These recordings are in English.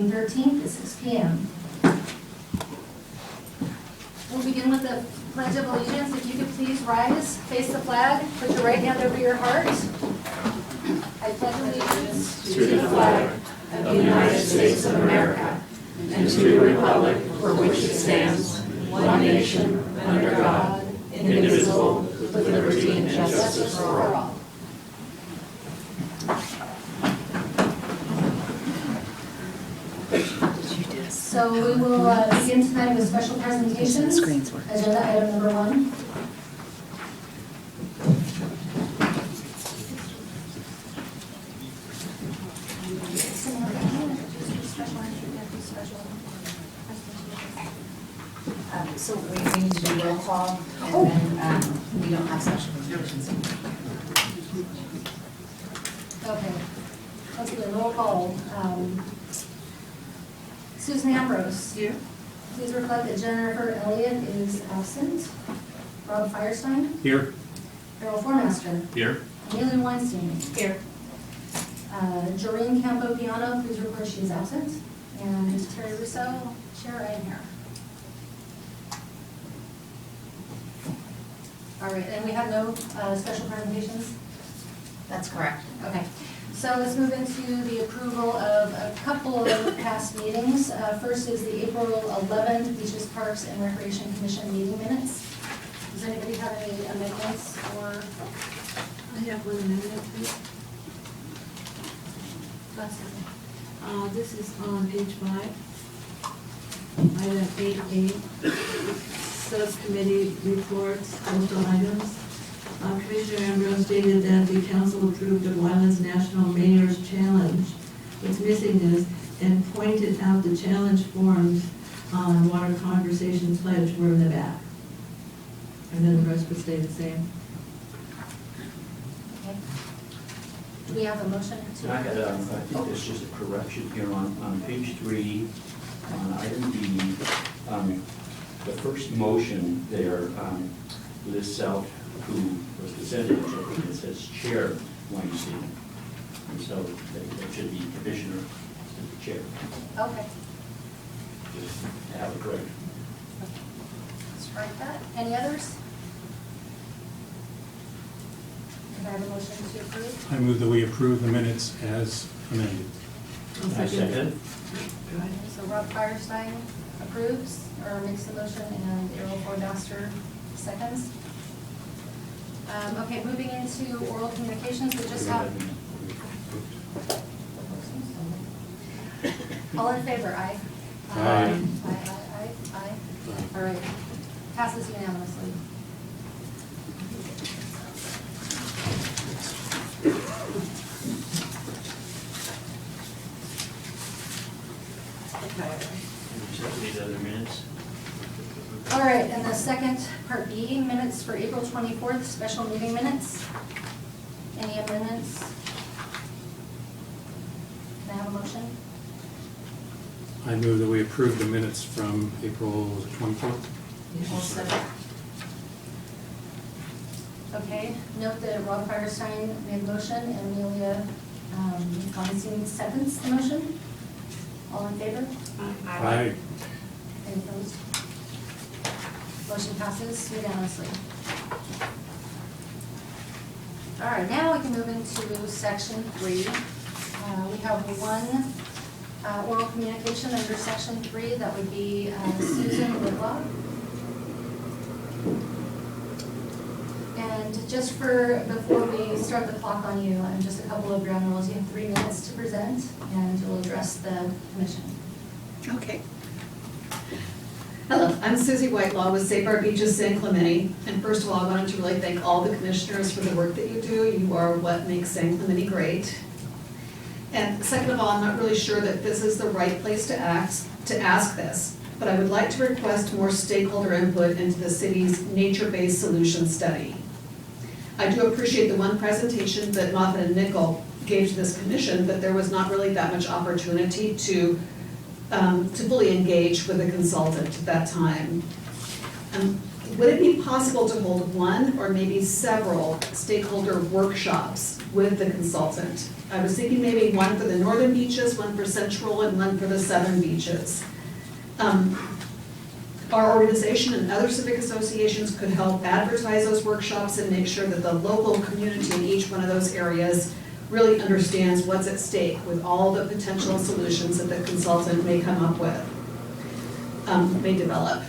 June 13th at 6 p.m. We'll begin with the Pledge of Allegiance. If you could please rise, face the flag, put your right hand over your heart. I pledge allegiance to the flag of the United States of America and to the republic for which it stands, one nation, under God, indivisible, with liberty and justice for all. So we will begin tonight with special presentations. Agenda item number 1. So we need to do roll call, and then we don't have special presentations. Okay, let's do a roll call. Susan Ambrose. Here. Please reflect that Jennifer Elliott is absent. Rob Firestein. Here. Harold Formaster. Here. Amelia Weinstein. Here. Joreen Campo Piano, please report she is absent. And Terry Russo, Chair, I am here. All right, and we have no special presentations? That's correct. Okay, so let's move into the approval of a couple of past meetings. First is the April 11th Beaches, Parks, and Recreation Commission meeting minutes. Does anybody have any amendments or? I have one amendment, please. This is on page 5, item 8A, subcommittee reports, postal items. Commissioner Ambrose stated that the council approved of Wyland's National Mayor's Challenge. What's missing is, and pointed out the challenge forms on Water Conversation Pledge were in the back. And then the rest would stay the same. Okay. Do we have a motion to? I think there's just a correction here on page 3, on item B. The first motion there lists out who was presented, it says Chair Weinstein. And so that should be Commissioner instead of Chair. Okay, Just to have it correct. strike that. Any others? Can I have a motion to approve? I move that we approve the minutes as amended. I'll I second. Go ahead. So Rob Firestein approves, or makes the motion, and Errol Formaster seconds. Okay, moving into oral communications, we just have, all in favor, aye? Aye. Aye. All right, passes unanimously. These other minutes. All right, and the second, part B, minutes for April 24th, special meeting minutes. Any amendments? Can I have a motion? I move that we approve the minutes from April 24th. Okay, note that Rob Firestein made the motion and Amelia Weinstein seconds the motion. All in favor? Aye. Any opposed? Motion passes unanimously. All right, now we can move into section 3. We have one oral communication under section 3. That would be Susan Whitlock. And just before we start the clock on you, just a couple of ground rules. You have 3 minutes to present, and we'll address the commission. Okay. Hello, I'm Susie Whitelaw with Safe Harbor Beaches San Clemente. And first of all, I wanted to really thank all the commissioners for the work that you do. You are what makes San Clemente great. And second of all, I'm not really sure that this is the right place to ask this, but I would like to request more stakeholder input into the city's nature-based solution study. I do appreciate the one presentation that Moffitt and Nickel gave to this commission, but there was not really that much opportunity to fully engage with a consultant at that time. would it be possible to hold one or maybe several stakeholder workshops with the consultant? I was thinking maybe one for the northern beaches, one for central, and one for the southern beaches. Our organization and other civic associations could help advertise those workshops and make sure that the local community in each one of those areas really understands what's at stake with all the potential solutions that the consultant may come up with, may develop.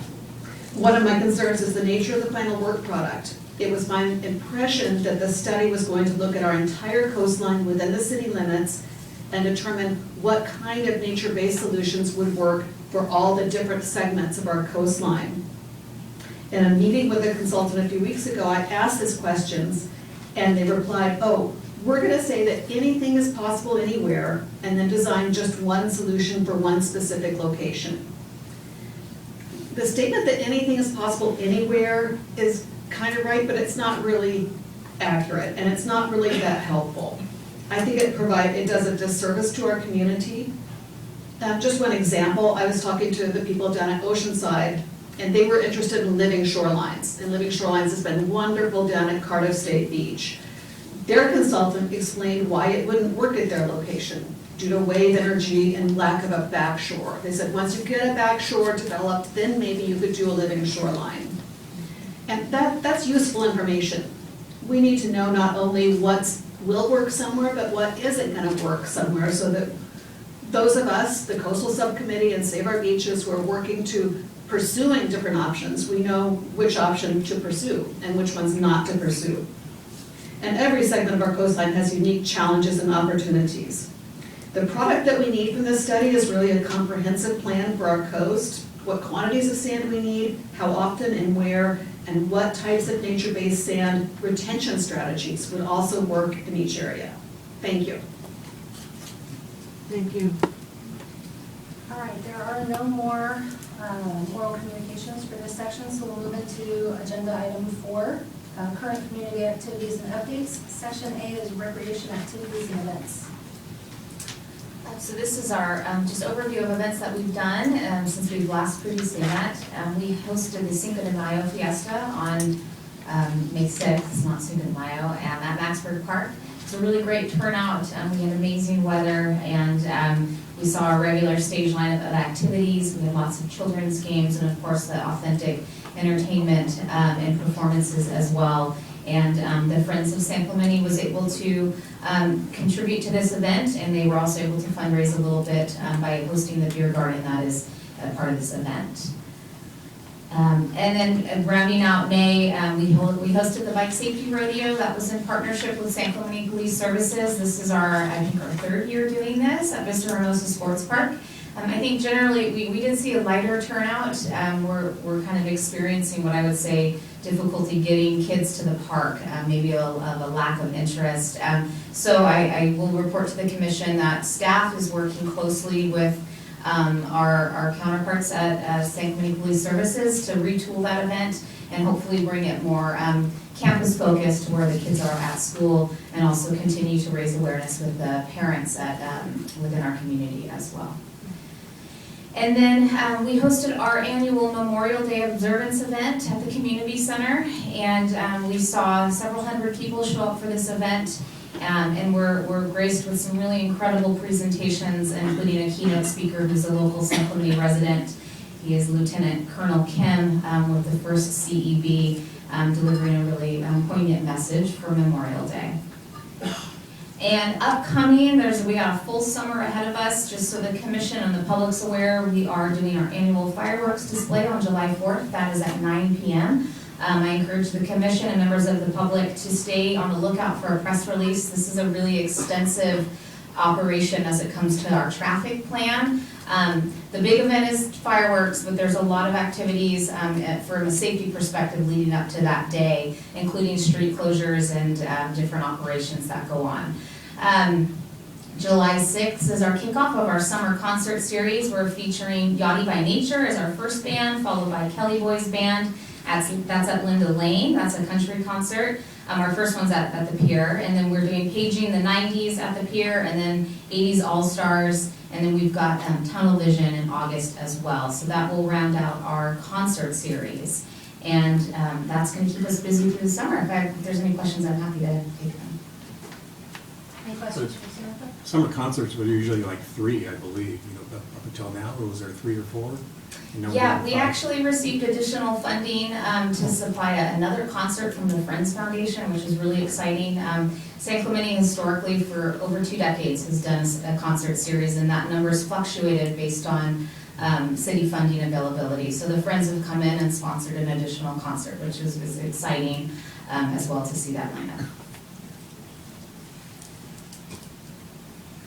One of my concerns is the nature of the final work product. It was my impression that the study was going to look at our entire coastline within the city limits and determine what kind of nature-based solutions would work for all the different segments of our coastline. In a meeting with a consultant a few weeks ago, I asked these questions, and they replied, oh, we're gonna say that anything is possible anywhere, and then design just one solution for one specific location. The statement that anything is possible anywhere is kind of right, but it's not really accurate, and it's not really that helpful. I think it does a disservice to our community. Just one example, I was talking to the people down at Oceanside, and they were interested in living shorelines. And living shorelines has been wonderful down at Cardiff State Beach. Their consultant explained why it wouldn't work at their location due to wave energy and lack of a back shore. They said once you get a back shore developed, then maybe you could do a living shoreline. And that's useful information. We need to know not only what will work somewhere, but what isn't going to work somewhere, so that those of us, the Coastal Subcommittee and Save Our Beaches, who are working to pursuing different options, we know which option to pursue and which ones not to pursue. And every segment of our coastline has unique challenges and opportunities. The product that we need from this study is really a comprehensive plan for our coast, what quantities of sand we need, how often and where, and what types of nature-based sand retention strategies would also work in each area. Thank you. Thank you. All right, there are no more oral communications for this section, so we'll move into agenda item 4, current community activities and updates. Section A is recreation activities and events. So this is our just overview of events that we've done since we've last previously met. We hosted the Cinco de Mayo Fiesta on May 6th, it's not Cinco de Mayo, at Maxburg Park. It's a really great turnout. We had amazing weather, and we saw a regular stage lineup of activities. We had lots of children's games, and of course the authentic entertainment and performances as well. And the Friends of San Clemente was able to contribute to this event, and they were also able to fundraise a little bit by hosting the beer garden that is a part of this event. And then rounding out May, we hosted the Bike Safety Rodeo. That was in partnership with San Clemente Police Services. This is I think our 3rd year doing this at Vista Hermosa Sports Park. I think generally we did see a lighter turnout. We're kind of experiencing what I would say difficulty getting kids to the park, maybe a lack of interest. So I will report to the commission that staff is working closely with our counterparts at San Clemente Police Services to retool that event and hopefully bring it more campus focused where the kids are at school, and also continue to raise awareness with the parents within our community as well. And then we hosted our annual Memorial Day observance event at the community center, and we saw several hundred people show up for this event, and we're graced with some really incredible presentations, including a keynote speaker who's a local San Clemente resident. He is Lieutenant Colonel Kim with the 1st CEB, delivering a really poignant message for Memorial Day. And upcoming, we got a full summer ahead of us. Just so the commission and the public's aware, we are doing our annual fireworks display on July 4th. That is at 9 p.m. I encourage the commission and members of the public to stay on the lookout for a press release. This is a really extensive operation as it comes to our traffic plan. The big event is fireworks, but there's a lot of activities from a safety perspective leading up to that day, including street closures and different operations that go on. July 6th is our kickoff of our summer concert series. We're featuring Yachty by Nature as our first band, followed by Kelly Boys Band. That's at Linda Lane. That's a country concert. Our first one's at the pier, and then we're doing Paging the 90s at the pier, and then 80s All-Stars, and then we've got Tunnel Vision in August as well. So that will round out our concert series. And that's going to keep us busy through the summer. If there's any questions, I'm happy to take them. Any questions for Samantha? Summer concerts were usually like 3, I believe, up until now, or was there 3 or 4? Yeah, we actually received additional funding to supply another concert from the Friends Foundation, which is really exciting. San Clemente historically for over 2 decades has done a concert series, and that number's fluctuated based on city funding availability. So the Friends have come in and sponsored an additional concert, which is exciting as well to see that lineup.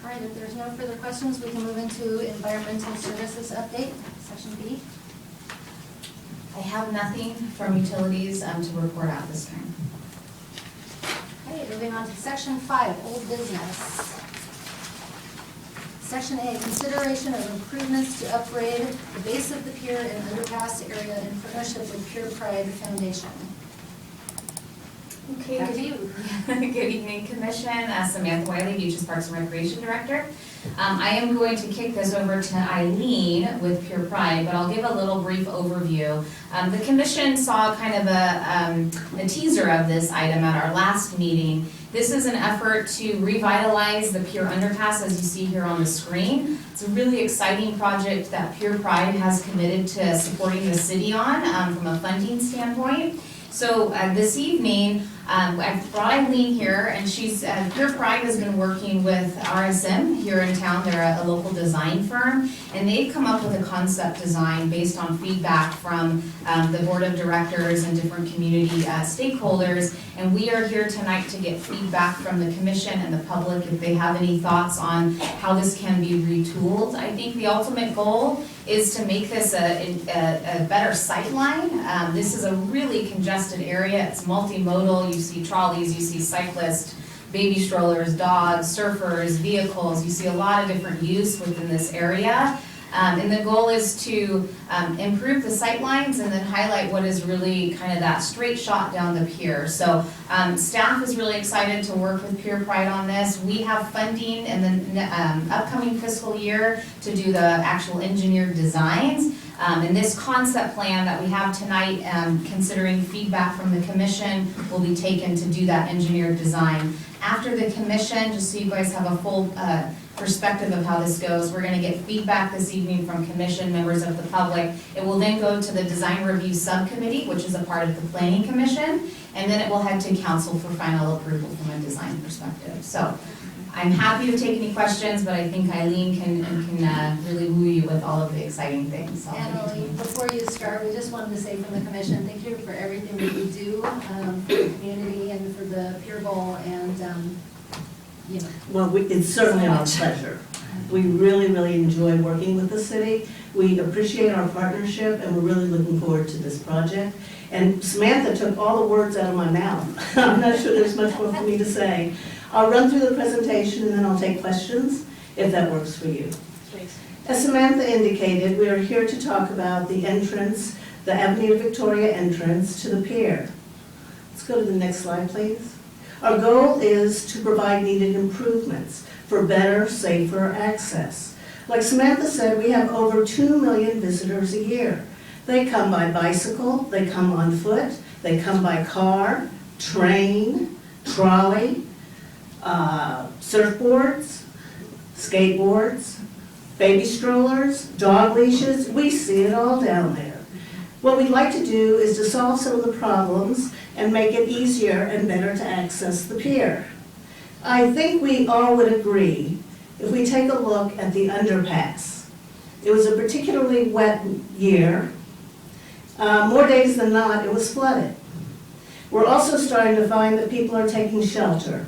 All right, if there's no further questions, we can move into environmental services update, section B. I have nothing from utilities to report out this time. Okay, moving on to section 5, old business. Section A, consideration of improvements to upgrade the base of the pier and underpass area in partnership with Pure Pride Foundation. Okay, Back to you. Good evening, Commission. Samantha Wiley, Beaches Parks and Recreation Director. I am going to kick this over to Eileen with Pure Pride, but I'll give a little brief overview. The Commission saw kind of a teaser of this item at our last meeting. This is an effort to revitalize the Pure Underpass, as you see here on the screen. It's a really exciting project that Pure Pride has committed to supporting the city on from a funding standpoint. So this evening, I've brought Eileen here, and she's, Pure Pride has been working with RSM here in town. They're a local design firm, and they've come up with a concept design based on feedback from the board of directors and different community stakeholders. And we are here tonight to get feedback from the commission and the public if they have any thoughts on how this can be retooled. I think the ultimate goal is to make this a better sightline. This is a really congested area. It's multimodal. You see trolleys, you see cyclists, baby strollers, dogs, surfers, vehicles. You see a lot of different use within this area. And the goal is to improve the sight lines and then highlight what is really kind of that straight shot down the pier. So staff is really excited to work with Pure Pride on this. We have funding in the upcoming fiscal year to do the actual engineered designs. And this concept plan that we have tonight, considering feedback from the commission, will be taken to do that engineered design. After the commission, just so you guys have a full perspective of how this goes, we're going to get feedback this evening from commission, members of the public. It will then go to the design review subcommittee, which is a part of the planning commission, and then it will head to council for final approval from a design perspective. So I'm happy to take any questions, but I think Eileen can really woo you with all of the exciting things. And Eileen, before you start, we just wanted to say from the commission, thank you for everything that you do for the community and for the Pure Bowl, and you know. Well, it's certainly our pleasure. We really, really enjoy working with the city. We appreciate our partnership, and we're really looking forward to this project. And Samantha took all the words out of my mouth. I'm not sure there's much more for me to say. I'll run through the presentation, and then I'll take questions, if that works for you. As Samantha indicated, we are here to talk about the entrance, the Avenida Victoria entrance to the pier. Let's go to the next slide, please. Our goal is to provide needed improvements for better, safer access. Like Samantha said, we have over 2 million visitors a year. They come by bicycle, they come on foot, they come by car, train, trolley, surfboards, skateboards, baby strollers, dog leashes. We see it all down there. What we'd like to do is to solve some of the problems and make it easier and better to access the pier. I think we all would agree if we take a look at the underpass. It was a particularly wet year. More days than not, it was flooded. We're also starting to find that people are taking shelter.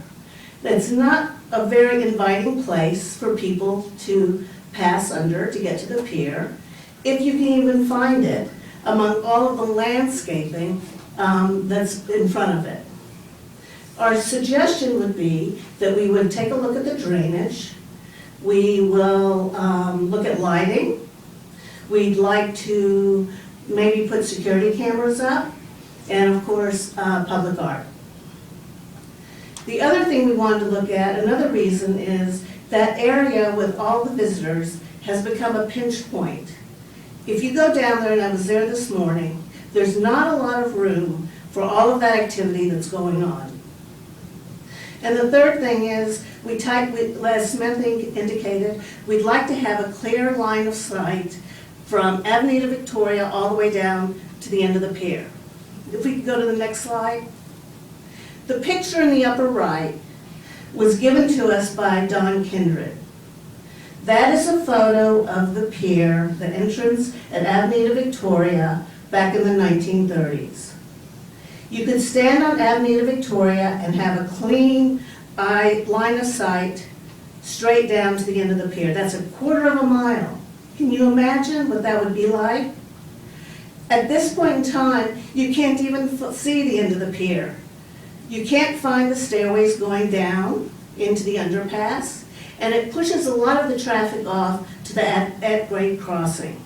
It's not a very inviting place for people to pass under to get to the pier, if you can even find it among all of the landscaping that's in front of it. Our suggestion would be that we would take a look at the drainage. We will look at lighting. We'd like to maybe put security cameras up, and of course, public art. The other thing we wanted to look at, another reason, is that area with all the visitors has become a pinch point. If you go down there, and I was there this morning, there's not a lot of room for all of that activity that's going on. And the third thing is, as Samantha indicated, we'd like to have a clear line of sight from Avenida Victoria all the way down to the end of the pier. If we could go to the next slide. The picture in the upper right was given to us by Don Kindred. That is a photo of the pier, the entrance at Avenida Victoria back in the 1930s. You could stand on Avenida Victoria and have a clean line of sight straight down to the end of the pier. That's 1/4 of a mile. Can you imagine what that would be like? At this point in time, you can't even see the end of the pier. You can't find the stairways going down into the underpass, and it pushes a lot of the traffic off to the at-grade crossing.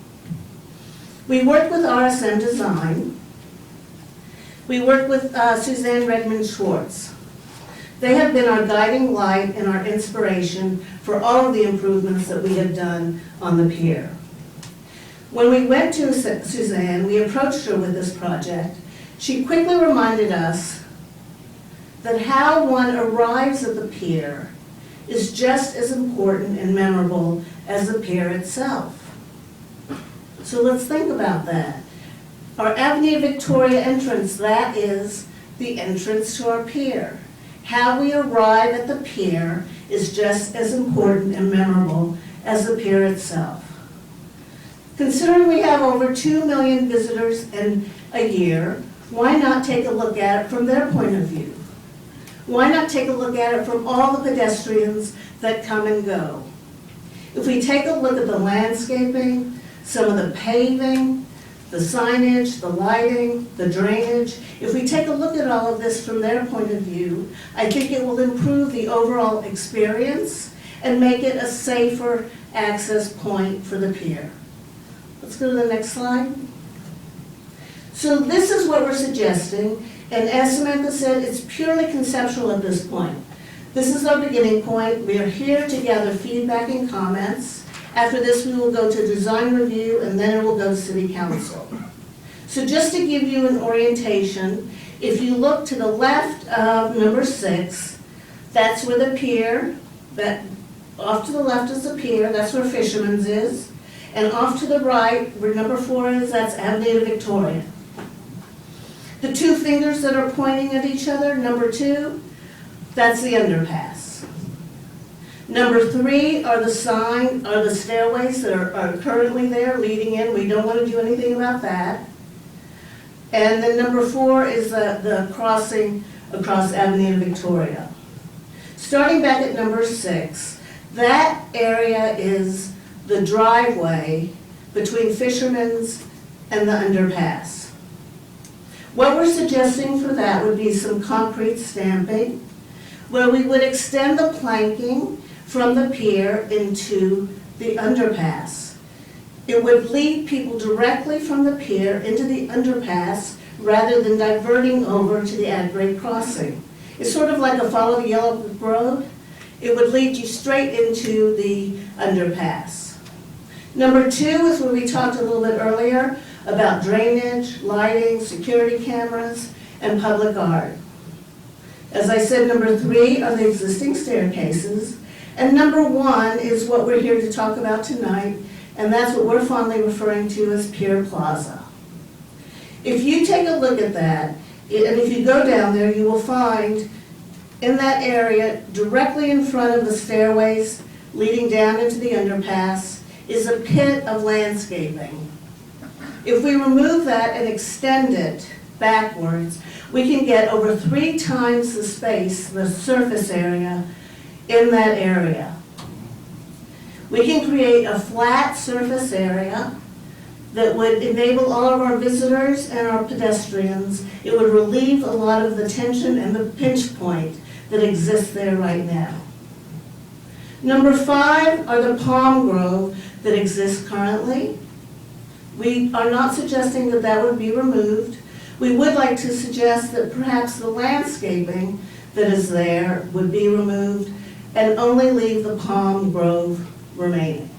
We worked with RSM Design. We worked with Suzanne Redmond Schwartz. They have been our guiding light and our inspiration for all of the improvements that we have done on the pier. When we went to Suzanne, we approached her with this project. She quickly reminded us that how one arrives at the pier is just as important and memorable as the pier itself. So let's think about that. Our Avenida Victoria entrance, that is the entrance to our pier. How we arrive at the pier is just as important and memorable as the pier itself. Considering we have over 2 million visitors a year, why not take a look at it from their point of view? Why not take a look at it from all the pedestrians that come and go? If we take a look at the landscaping, some of the paving, the signage, the lighting, the drainage, if we take a look at all of this from their point of view, I think it will improve the overall experience and make it a safer access point for the pier. Let's go to the next slide. So this is what we're suggesting, and as Samantha said, it's purely conceptual at this point. This is our beginning point. We are here to gather feedback and comments. After this, we will go to design review, and then it will go to City Council. So just to give you an orientation, if you look to the left of number 6, that's where the pier, off to the left is the pier, that's where Fisherman's is. And off to the right, where number 4 is, that's Avenida Victoria. The 2 fingers that are pointing at each other, number 2, that's the underpass. Number 3 are the stairways that are currently there leading in. We don't want to do anything about that. And then number 4 is the crossing across Avenida Victoria. Starting back at number 6, that area is the driveway between Fisherman's and the underpass. What we're suggesting for that would be some concrete stamping, where we would extend the planking from the pier into the underpass. It would lead people directly from the pier into the underpass rather than diverting over to the at-grade crossing. It's sort of like a follow the yellow brick road. It would lead you straight into the underpass. Number 2 is where we talked a little bit earlier about drainage, lighting, security cameras, and public art. As I said, number 3 are the existing staircases, and number 1 is what we're here to talk about tonight, and that's what we're fondly referring to as Pier Plaza. If you take a look at that, and if you go down there, you will find in that area, directly in front of the stairways leading down into the underpass, is a pit of landscaping. If we remove that and extend it backwards, we can get over 3 times the space, the surface area, in that area. We can create a flat surface area that would enable all of our visitors and our pedestrians. It would relieve a lot of the tension and the pinch point that exists there right now. Number 5 are the palm grove that exists currently. We are not suggesting that that would be removed. We would like to suggest that perhaps the landscaping that is there would be removed and only leave the palm grove remaining.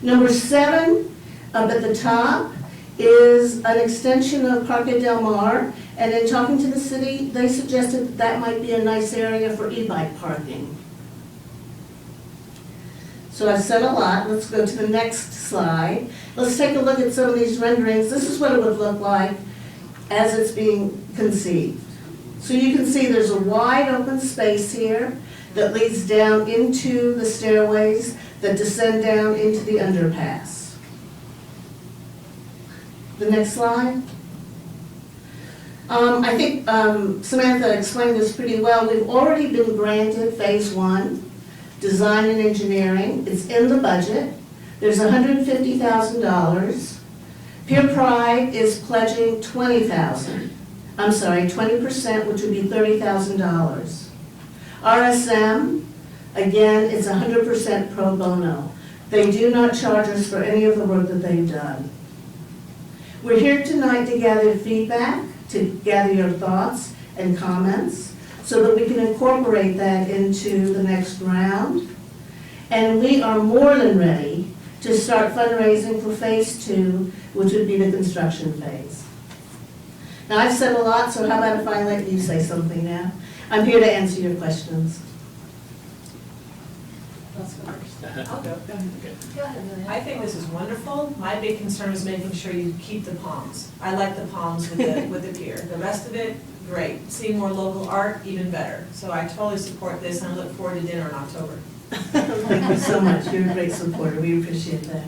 Number 7, up at the top, is an extension of Parque Del Mar, and in talking to the city, they suggested that might be a nice area for e-bike parking. So I've said a lot, let's go to the next slide. Let's take a look at some of these renderings. This is what it would look like as it's being conceived. So you can see there's a wide open space here that leads down into the stairways that descend down into the underpass. The next slide. I think Samantha explained this pretty well. We've already been granted phase 1, design and engineering. It's in the budget. There's $150,000. Pure Pride is pledging $20,000. I'm sorry, 20%, which would be $30,000. RSM, again, it's 100% pro bono. They do not charge us for any of the work that they've done. We're here tonight to gather feedback, to gather your thoughts and comments, so that we can incorporate that into the next round. And we are more than ready to start fundraising for phase 2, which would be the construction phase. Now, I've said a lot, so how about if I let you say something now? I'm here to answer your questions. Let's go first. I'll go. Go ahead, Lillian. I think this is wonderful. My big concern is making sure you keep the palms. I like the palms with the pier. The rest of it, great. Seeing more local art, even better. So I totally support this, and I look forward to dinner in October. Thank you so much. You're a great supporter. We appreciate that.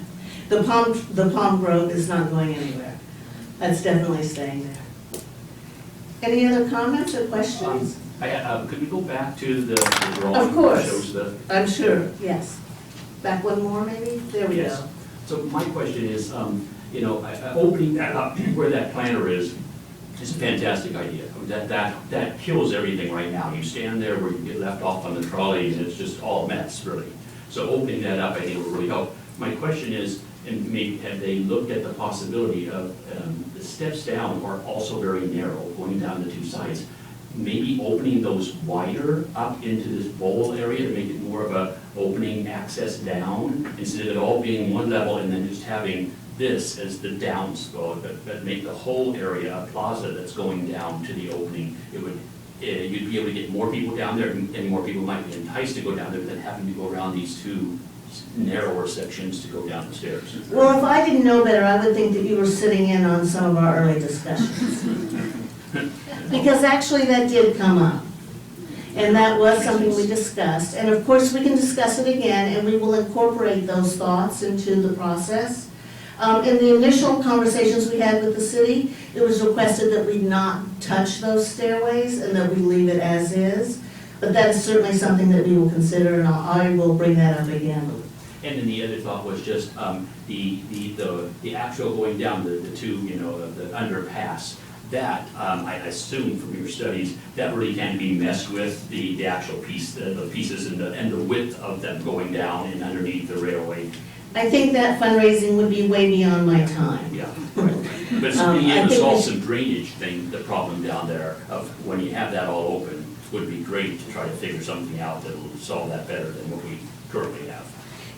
The palm grove is not going anywhere. That's definitely staying there. Any other comments or questions? Could we go back to the drawing? Of course. That shows the, I'm sure, yes. Back one more, maybe? There we Yes. go. So my question is, opening that up where that planter is a fantastic idea. That kills everything right now. You stand there where you get left off on the trolley and it's just all a mess, really. So opening that up, I think will really help. My question is, and maybe have they looked at the possibility of, the steps down are also very narrow, going down the 2 sides. Maybe opening those wider up into this bowl area to make it more of a opening access down, instead of it all being one level and then just having this as the downspout, but make the whole area a plaza that's going down to the opening. It would, you'd be able to get more people down there, and more people might be enticed to go down there than having to go around these 2 narrower sections to go down the stairs. Well, if I didn't know better, I would think that you were sitting in on some of our early discussions. Because actually that did come up. And that was something we discussed. And of course, we can discuss it again, and we will incorporate those thoughts into the process. In the initial conversations we had with the city, it was requested that we not touch those stairways and that we leave it as is. But that is certainly something that we will consider, and I will bring that up again. And then the other thought was just the actual going down the 2, the underpass. That, I assume from your studies, that really can be messed with, the actual piece, the pieces and the width of them going down and underneath the railway. I think that fundraising would be way beyond my time. Yeah. But being I able to think solve we some drainage thing, the problem down there of when you have that all open, would be great to try to figure something out that will solve that better than what we currently have.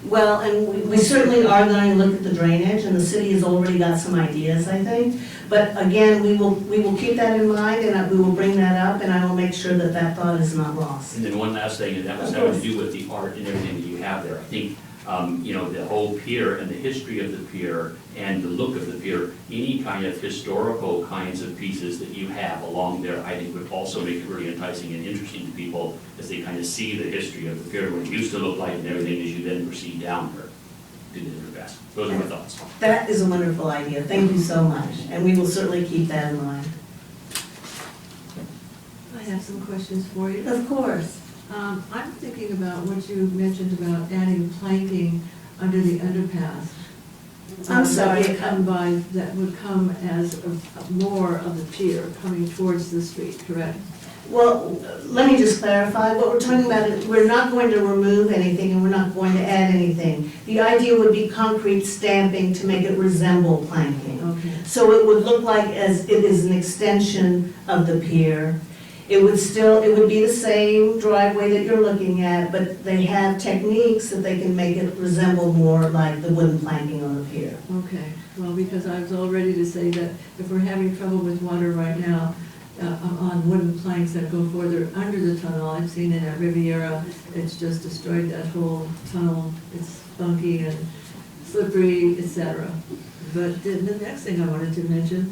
Well, and we certainly are going to look at the drainage, and the city has already got some ideas, I think. But again, we will keep that in mind, and we will bring that up, and I will make sure that that thought is not lost. And then one last thing, and that was having to do with the art and everything that you have there. I think, the whole pier and the history of the pier and the look of the pier, any kind of historical kinds of pieces that you have along there, I think would also make it really enticing and interesting to people as they kind of see the history of the pier, what it used to look like and everything as you then proceed down there to the underpass. Those are my thoughts. That is a wonderful idea. Thank you so much, and we will certainly keep that in mind. I have some questions for you. Of course. I'm thinking about what you mentioned about adding planking under the underpass. I'm sorry. That would come as more of the pier coming towards the street, correct? Well, let me just clarify. What we're talking about is we're not going to remove anything, and we're not going to add anything. The idea would be concrete stamping to make it resemble planking. Okay. So it would look like as it is an extension of the pier. It would be the same driveway that you're looking at, but they have techniques that they can make it resemble more like the wooden planking on the pier. Okay, well, because I was all ready to say that if we're having trouble with water right now, on wooden planks that go further under the tunnel, I've seen it at Riviera, it's just destroyed that whole tunnel. It's funky and slippery, etc. But the next thing I wanted to mention,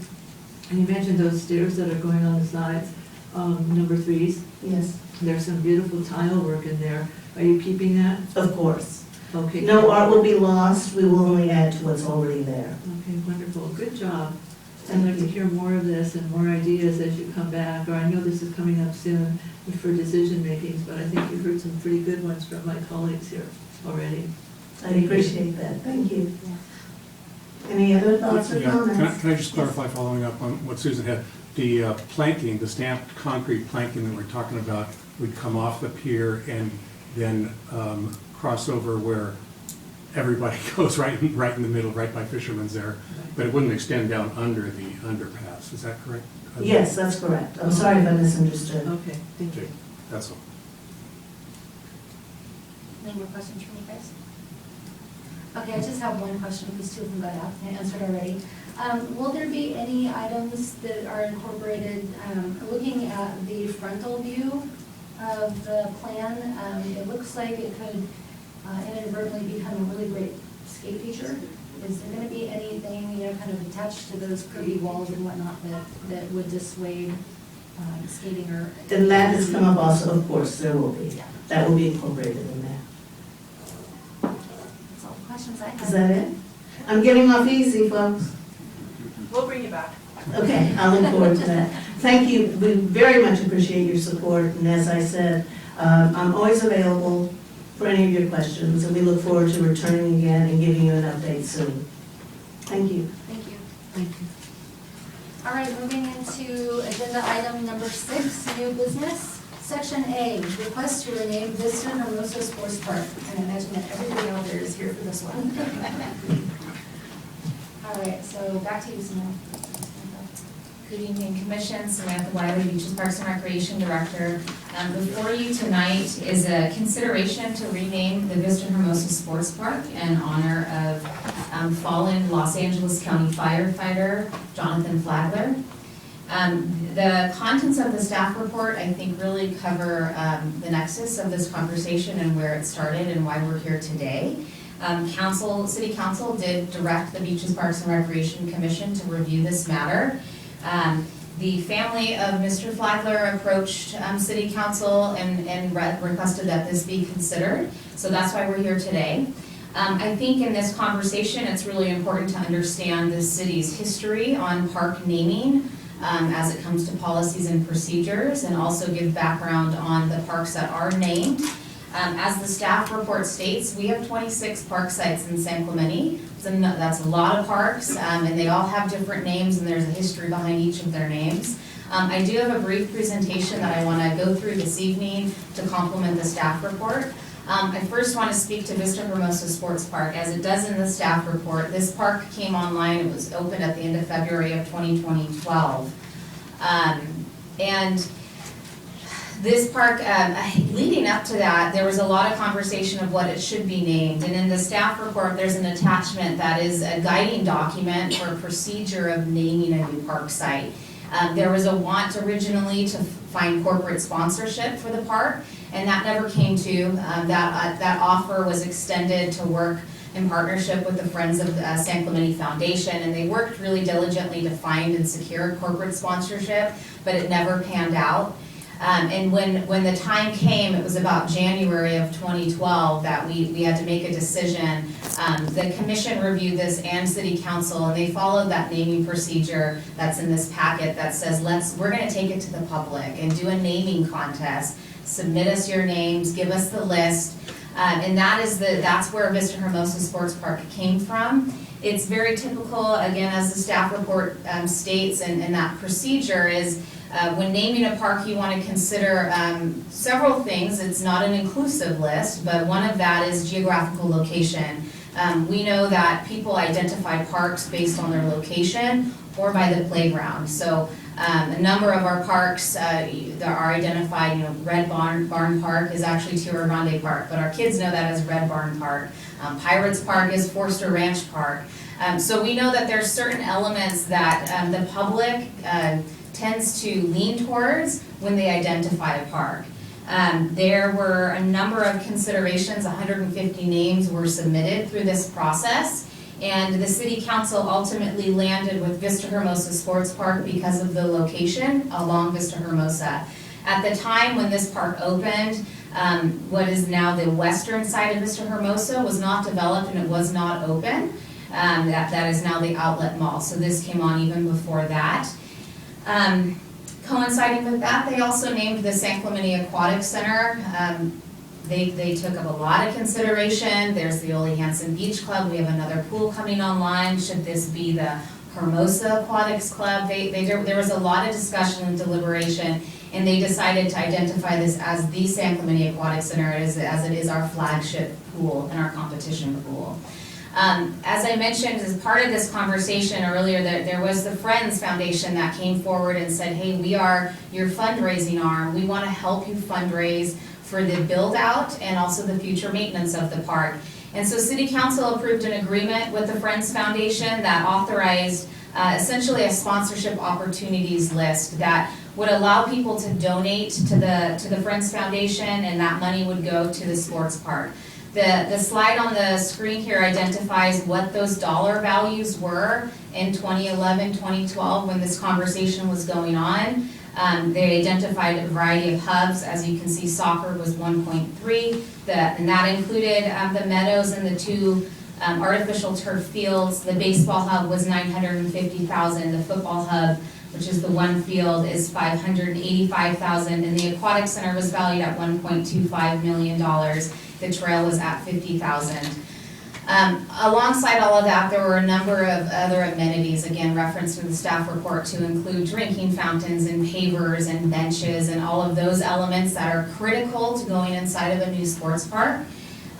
and you mentioned those stairs that are going on the sides, number 3s. Yes, There's some beautiful tile work in there. Are you keeping that? of course. Okay. No art will be lost, we will only add to what's already there. Okay, wonderful. Good job. I'd Thank like to you. hear more of this and more ideas as you come back, or I know this is coming up soon for decision makings, but I think you've heard some pretty good ones from my colleagues here already. I appreciate that, thank you. Any other thoughts or Yeah, comments? can I just clarify, following up on what Susan had? The planking, the stamped concrete planking that we're talking about would come off the pier and then cross over where everybody goes right in the middle, right by Fisherman's there, but it wouldn't extend down under the underpass, is that correct? Yes, that's correct. I'm sorry if I misunderstood. Okay, thank you. Okay, that's all. Any more questions from you guys? Okay, I just have one question, because two of them got answered already. Will there be any items that are incorporated, looking at the frontal view of the plan, it looks like it could inadvertently become a really great skate feature. Is there gonna be anything, kind of attached to those curvy walls and whatnot that would dissuade skating or? And that has come up also, of course, there will be. That will be incorporated in there. That's all the questions I have. Is that it? I'm getting off easy, folks. We'll bring you back. Okay, I look forward to that. Thank you, we very much appreciate your support, and as I said, I'm always available for any of your questions, and we look forward to returning again and giving you an update soon. Thank you. Thank you. Thank you. All right, moving into agenda item number 6, new business. Section A, request to rename Vista Hermosa Sports Park. And I imagine that everybody out there is here for this one. All right, so back to you, Samantha. Good evening, Commission. Samantha Wiley, Beaches Parks and Recreation Director. Before you tonight is a consideration to rename the Vista Hermosa Sports Park in honor of fallen Los Angeles County firefighter Jonathan Flagler. The contents of the staff report, I think, really cover the nexus of this conversation and where it started and why we're here today. City Council did direct the Beaches Parks and Recreation Commission to review this matter. The family of Mr. Flagler approached City Council and requested that this be considered, so that's why we're here today. I think in this conversation, it's really important to understand the city's history on park naming as it comes to policies and procedures, and also give background on the parks that are named. As the staff report states, we have 26 park sites in San Clemente. That's a lot of parks, and they all have different names, and there's a history behind each of their names. I do have a brief presentation that I want to go through this evening to complement the staff report. I first want to speak to Vista Hermosa Sports Park. As it does in the staff report, this park came online, it was opened at the end of February of 2012. And this park, leading up to that, there was a lot of conversation of what it should be named. And in the staff report, there's an attachment that is a guiding document for procedure of naming a new park site. There was a want originally to find corporate sponsorship for the park, and that never came to. That offer was extended to work in partnership with the Friends of the San Clemente Foundation, and they worked really diligently to find and secure corporate sponsorship, but it never panned out. And when the time came, it was about January of 2012 that we had to make a decision. The commission reviewed this and city council, and they followed that naming procedure that's in this packet that says, we're gonna take it to the public and do a naming contest. Submit us your names, give us the list. And that's where Vista Hermosa Sports Park came from. It's very typical, again, as the staff report states, and that procedure is, when naming a park, you want to consider several things. It's not an inclusive list, but one of that is geographical location. We know that people identify parks based on their location or by the playground. So A number of our parks that are identified, Red Barn Park is actually Tierra Grande Park, but our kids know that as Red Barn Park. Pirates Park is Forster Ranch Park. So we know that there's certain elements that the public tends to lean towards when they identify a park. There were a number of considerations, 150 names were submitted through this process, and the city council ultimately landed with Vista Hermosa Sports Park because of the location along Vista Hermosa. At the time when this park opened, what is now the western side of Vista Hermosa was not developed and it was not open. That is now the outlet mall, so this came on even before that. Coinciding with that, they also named the San Clemente Aquatic Center. They took up a lot of consideration. There's the Ole Hansen Beach Club. We have another pool coming online. Should this be the Hermosa Aquatics Club? There was a lot of discussion and deliberation, and they decided to identify this as the San Clemente Aquatic Center as it is our flagship pool and our competition pool. As I mentioned, as part of this conversation earlier, there was the Friends Foundation that came forward and said, hey, we are your fundraising arm. We want to help you fundraise for the build out and also the future maintenance of the park. And so City Council approved an agreement with the Friends Foundation that authorized essentially a sponsorship opportunities list that would allow people to donate to the Friends Foundation, and that money would go to the sports park. The slide on the screen here identifies what those dollar values were in 2011, 2012 when this conversation was going on. They identified a variety of hubs. As you can see, soccer was 1.3, and that included the meadows and the two artificial turf fields. The baseball hub was $950,000. The football hub, which is the one field, is $585,000, and the aquatic center was valued at $1.25 million. The trail was at $50,000. Alongside all of that, there were a number of other amenities, again referenced in the staff report, to include drinking fountains and pavers and benches and all of those elements that are critical to going inside of a new sports park.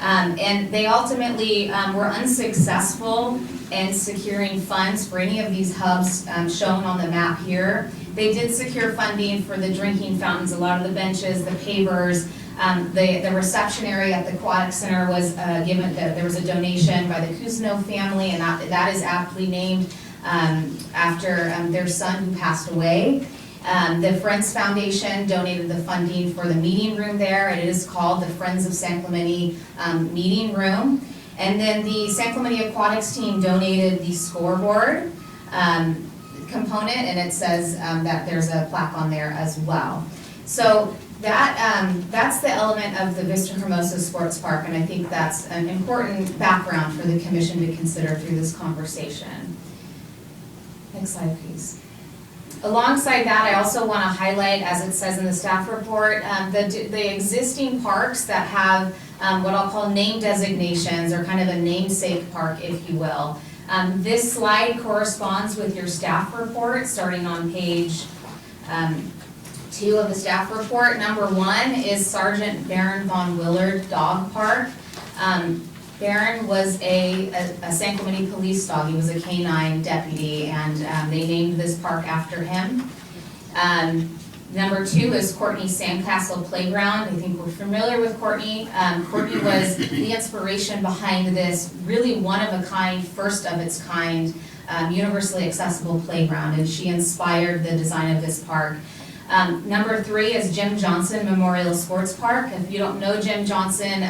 And they ultimately were unsuccessful in securing funds for any of these hubs shown on the map here. They did secure funding for the drinking fountains, a lot of the benches, the pavers. The reception area at the Aquatic Center was given, there was a donation by the Cousineau family, and that is aptly named after their son who passed away. The Friends Foundation donated the funding for the meeting room there. It is called the Friends of San Clemente Meeting Room. And then the San Clemente Aquatics team donated the scoreboard component, and it says that there's a plaque on there as well. So that's the element of the Vista Hermosa Sports Park, and I think that's an important background for the commission to consider through this conversation. Next slide, please. Alongside that, I also want to highlight, as it says in the staff report, the existing parks that have what I'll call name designations, or kind of a namesake park, if you will. This slide corresponds with your staff report, starting on page 2 of the staff report. Number 1 is Sergeant Baron Von Willard Dog Park. Baron was a San Clemente police dog. He was a canine deputy, and they named this park after him. Number 2 is Courtney Sandcastle Playground. I think we're familiar with Courtney. Courtney was the inspiration behind this really one-of-a-kind, first-of-its-kind, universally accessible playground, and she inspired the design of this park. Number 3 is Jim Johnson Memorial Sports Park. If you don't know Jim Johnson,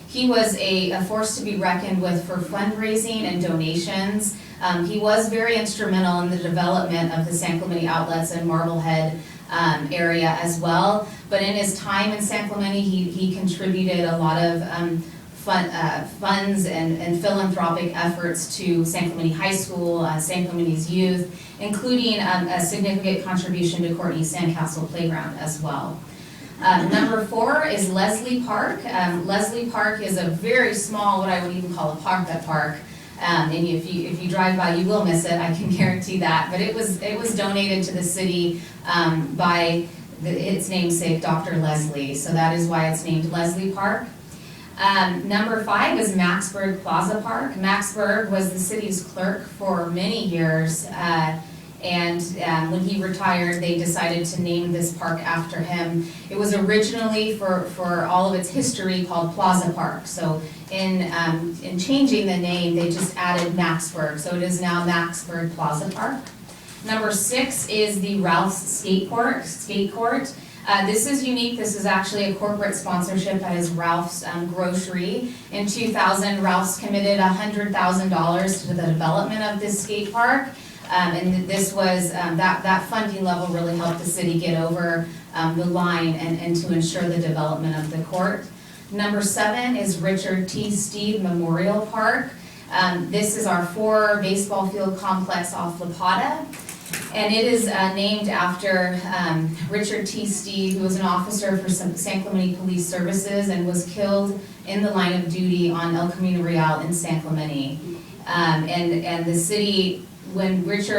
he was a force to be reckoned with for fundraising and donations. He was very instrumental in the development of the San Clemente outlets and Marblehead area as well. But in his time in San Clemente, he contributed a lot of funds and philanthropic efforts to San Clemente High School, San Clemente's youth, including a significant contribution to Courtney's Sandcastle Playground as well. Number 4 is Leslie Park. Leslie Park is a very small, what I would even call a pocket park. And if you drive by, you will miss it, I can guarantee that. But it was donated to the city by its namesake, Dr. Leslie. So that is why it's named Leslie Park. Number 5 is Maxburg Plaza Park. Maxburg was the city's clerk for many years. And when he retired, they decided to name this park after him. It was originally, for all of its history, called Plaza Park. So in changing the name, they just added Maxburg. So it is now Maxburg Plaza Park. Number 6 is the Ralph's Skate Court. This is unique. This is actually a corporate sponsorship that is Ralph's Grocery. In 2000, Ralph's committed $100,000 to the development of this skate park. And this was, that funding level really helped the city get over the line and to ensure the development of the court. Number 7 is Richard T. Steed Memorial Park. This is our 4 baseball field complex off La Plata. And it is named after Richard T. Steed, who was an officer for San Clemente Police Services and was killed in the line of duty on El Camino Real in San Clemente. And the city, when this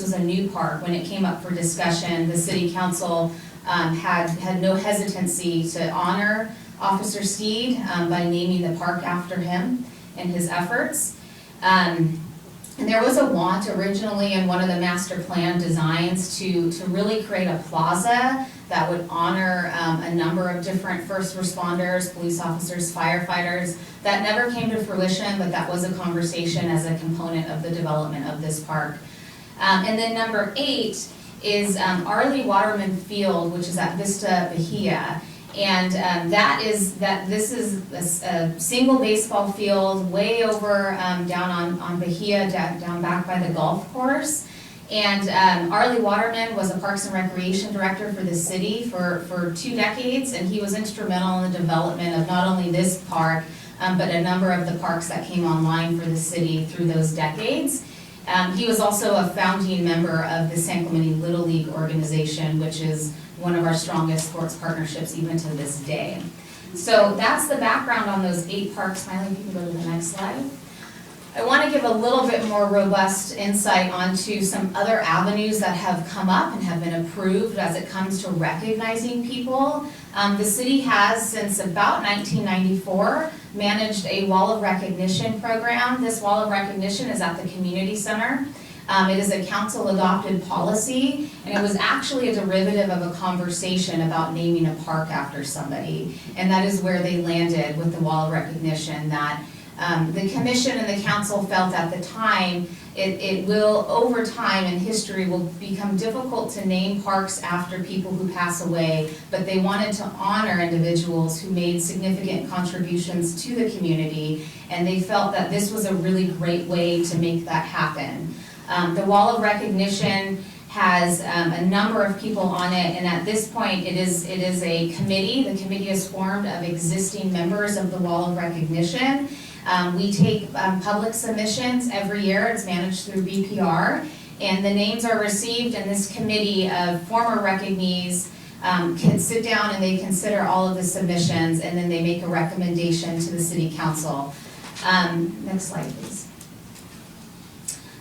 was a new park, when it came up for discussion, the city council had no hesitancy to honor Officer Steed by naming the park after him and his efforts. And there was a want originally in one of the master plan designs to really create a plaza that would honor a number of different first responders, police officers, firefighters. That never came to fruition, but that was a conversation as a component of the development of this park. And then number 8 is Arlie Waterman Field, which is at Vista Bahia. And this is a single baseball field way over down on Bahia, down back by the golf course. And Arlie Waterman was a Parks and Recreation Director for the city for 2 decades, and he was instrumental in the development of not only this park, but a number of the parks that came online for the city through those decades. He was also a founding member of the San Clemente Little League organization, which is one of our strongest sports partnerships even to this day. So that's the background on those 8 parks. Smiley, you can go to the next slide. I want to give a little bit more robust insight onto some other avenues that have come up and have been approved as it comes to recognizing people. The city has, since about 1994, managed a Wall of Recognition program. This Wall of Recognition is at the community center. It is a council-adopted policy, and it was actually a derivative of a conversation about naming a park after somebody. And that is where they landed with the Wall of Recognition, that the commission and the council felt at the time it will, over time in history, will become difficult to name parks after people who pass away, but they wanted to honor individuals who made significant contributions to the community, and they felt that this was a really great way to make that happen. The Wall of Recognition has a number of people on it, and at this point it is a committee. The committee is formed of existing members of the Wall of Recognition. We take public submissions every year. It's managed through BPR, and the names are received, and this committee of former recognees can sit down and they consider all of the submissions, and then they make a recommendation to the city council. Next slide, please.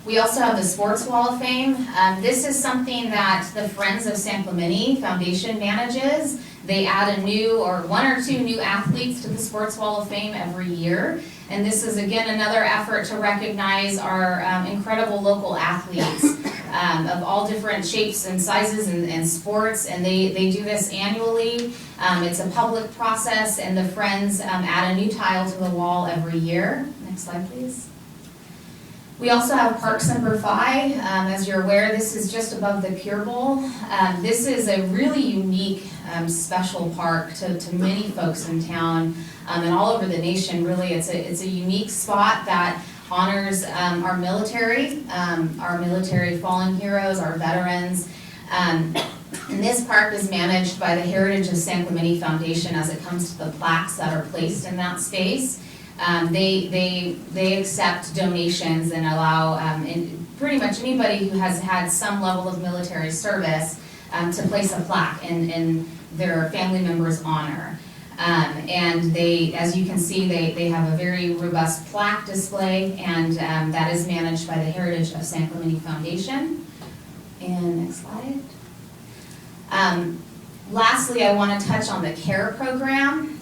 We also have the Sports Wall of Fame. This is something that the Friends of San Clemente Foundation manages. They add a new or 1 or 2 new athletes to the Sports Wall of Fame every year. And this is, again, another effort to recognize our incredible local athletes of all different shapes and sizes and sports. And they do this annually. It's a public process, and the Friends add a new tile to the wall every year. Next slide, please. We also have Park Semper Fi. As you're aware, this is just above the Pure Bowl. This is a really unique, special park to many folks in town and all over the nation. Really, it's a unique spot that honors our military fallen heroes, our veterans. And this park is managed by the Heritage of San Clemente Foundation as it comes to the plaques that are placed in that space. They accept donations and allow pretty much anybody who has had some level of military service to place a plaque in their family member's honor. And they, as you can see, they have a very robust plaque display, and that is managed by the Heritage of San Clemente Foundation. And next slide. Lastly, I want to touch on the CARE program.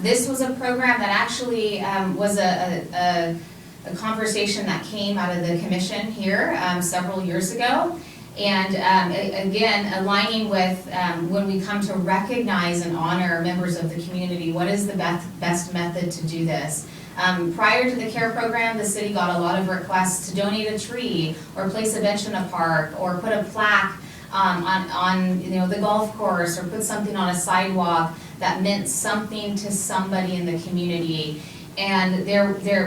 This was a program that actually was a a conversation that came out of the commission here several years ago. And again, aligning with when we come to recognize and honor members of the community, what is the best method to do this? Prior to the CARE program, the city got a lot of requests to donate a tree or place a bench in a park or put a plaque on the golf course or put something on a sidewalk that meant something to somebody in the community. And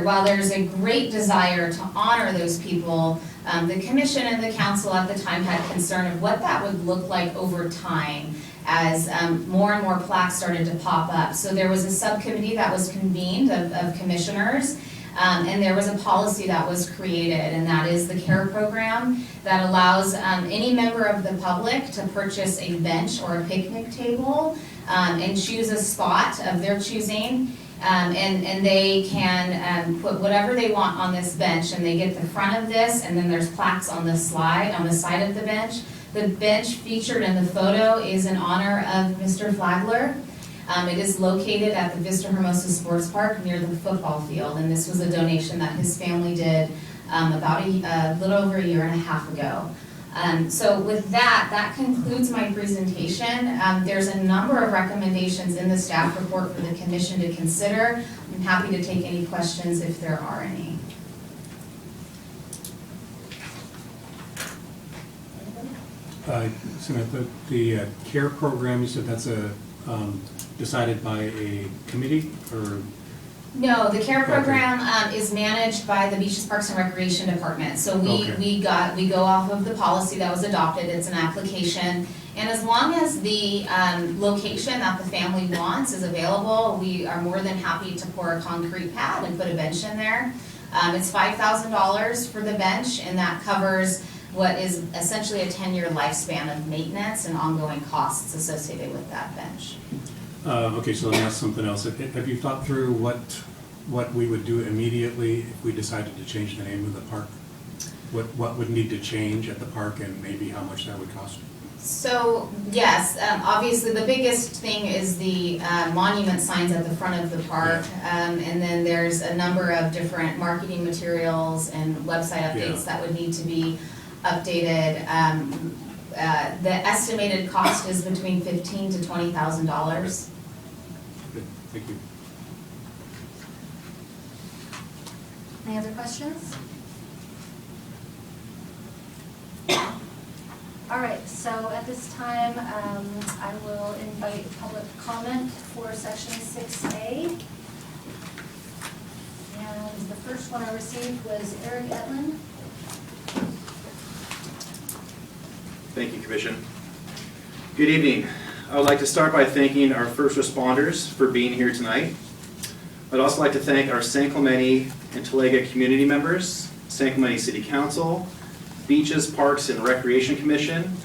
while there's a great desire to honor those people, the commission and the council at the time had concern of what that would look like over time as more and more plaques started to pop up. So there was a subcommittee that was convened of commissioners, and there was a policy that was created, and that is the CARE program that allows any member of the public to purchase a bench or a picnic table and choose a spot of their choosing. And they can put whatever they want on this bench, and they get the front of this, and then there's plaques on the side of the bench. The bench featured in the photo is in honor of Mr. Flagler. It is located at the Vista Hermosa Sports Park near the football field, and this was a donation that his family did about a little over a year and a half ago. So with that concludes my presentation. There's a number of recommendations in the staff report for the commission to consider. I'm happy to take any questions if there are any. Samantha, the CARE program, you said that's decided by a committee or? No, the CARE program is managed by the Beaches, Parks and Recreation Department. So we go off of the policy that was adopted. It's an application. And as long as the location that the family wants is available, we are more than happy to pour a concrete pad and put a bench in there. It's $5,000 for the bench, and that covers what is essentially a 10-year lifespan of maintenance and ongoing costs associated with that bench. Okay, so let me ask something else. Have you thought through what we would do immediately if we decided to change the name of the park? What would need to change at the park and maybe how much that would cost? So, yes, obviously the biggest thing is the monument signs at the front of the park. And then there's a number of different marketing materials and website updates that would need to be updated. The estimated cost is between $15,000 to $20,000. Good, thank you. Any other questions? All right, so at this time, I will invite public comment for section 6A. And the first one I received was Eric Etlin. Thank you, Commission. Good evening. I would like to start by thanking our first responders for being here tonight. I'd also like to thank our San Clemente and Talega community members, San Clemente City Council, Beaches, Parks, and Recreation Commission,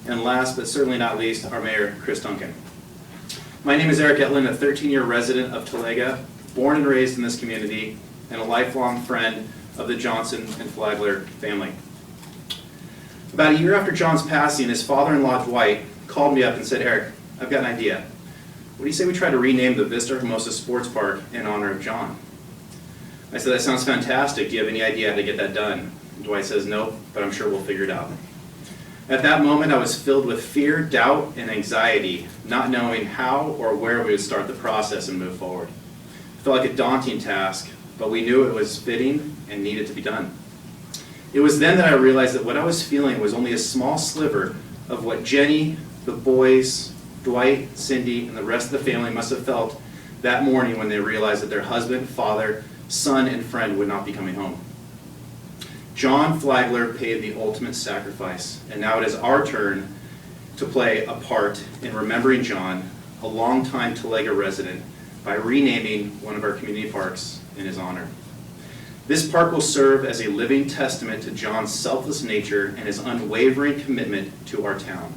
and last but certainly not least, our Mayor, Chris Duncan. My name is Eric Etlin, a 13-year resident of Talega, born and raised in this community, and a lifelong friend of the Johnson and Flagler family. About a year after John's passing, his father-in-law, Dwight, called me up and said, "Eric, I've got an idea. What do you say we try to rename the Vista Hermosa Sports Park in honor of John?" I said, "That sounds fantastic. Do you have any idea how to get that done?" Dwight says, "Nope, but I'm sure we'll figure it out." At that moment, I was filled with fear, doubt, and anxiety, not knowing how or where we would start the process and move forward. It felt like a daunting task, but we knew it was fitting and needed to be done. It was then that I realized that what I was feeling was only a small sliver of what Jenny, the boys, Dwight, Cindy, and the rest of the family must have felt that morning when they realized that their husband, father, son, and friend would not be coming home. John Flagler paid the ultimate sacrifice, and now it is our turn to play a part in remembering John, a longtime Talega resident, by renaming one of our community parks in his honor. This park will serve as a living testament to John's selfless nature and his unwavering commitment to our town.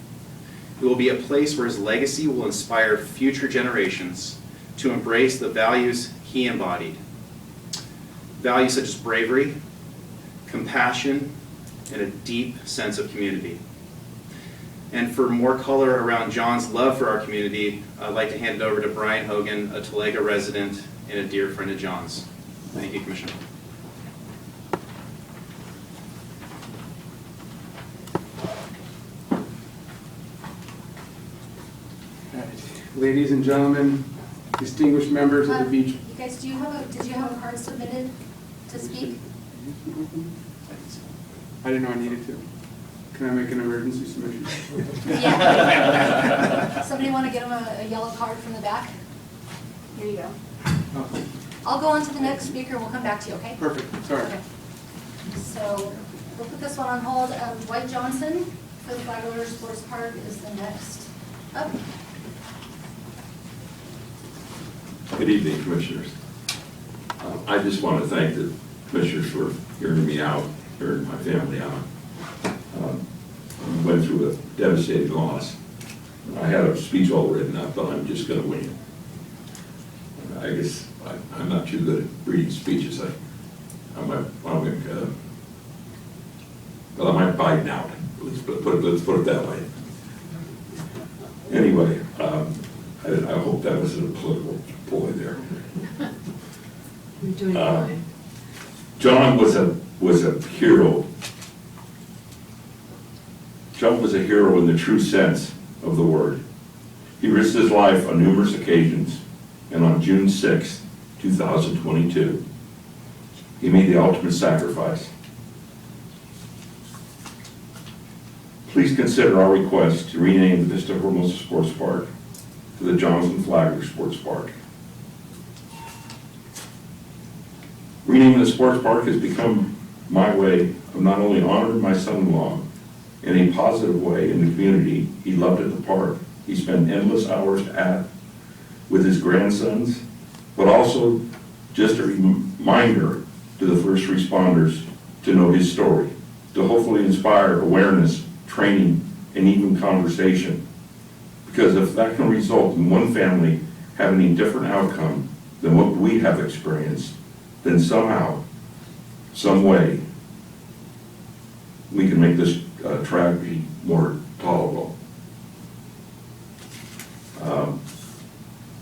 It will be a place where his legacy will inspire future generations to embrace the values he embodied. Values such as bravery, compassion, and a deep sense of community. And for more color around John's love for our community, I'd like to hand it over to Brian Hogan, a Talega resident and a dear friend of John's. Thank you, Commissioner. ladies and gentlemen, distinguished members of the beach. You guys, did you have a card submitted to speak? I didn't know I needed to. Can I make an emergency submission? Yeah. Somebody want to get him a yellow card from the back? Here you go. Oh, I'll go on to the next speaker, and we'll come back to you, okay? perfect, sorry. Okay. So we'll put this one on hold. Dwight Johnson for the Flagler Sports Park is the next up. Good evening, Commissioners. I just want to thank the Commissioners for hearing me out, hearing my family out. We went through a devastating loss. I had a speech all written up, but I'm just going to wing it. I guess I'm not too good at reading speeches. I might bite out. Let's put it that way. Anyway, I hope that wasn't a political ploy there. You're doing fine. John was a hero. John was a hero in the true sense of the word. He risked his life on numerous occasions, and on June 6, 2022, he made the ultimate sacrifice. Please consider our request to rename the Vista Hermosa Sports Park to the Jonathan Flagler Sports Park. Renaming the sports park has become my way of not only honoring my son-in-law in a positive way in the community he loved at the park. He spent endless hours with his grandsons, but also just a reminder to the first responders to know his story, to hopefully inspire awareness, training, and even conversation. Because if that can result in one family having a different outcome than what we have experienced, then somehow, some way, we can make this tragedy more tolerable.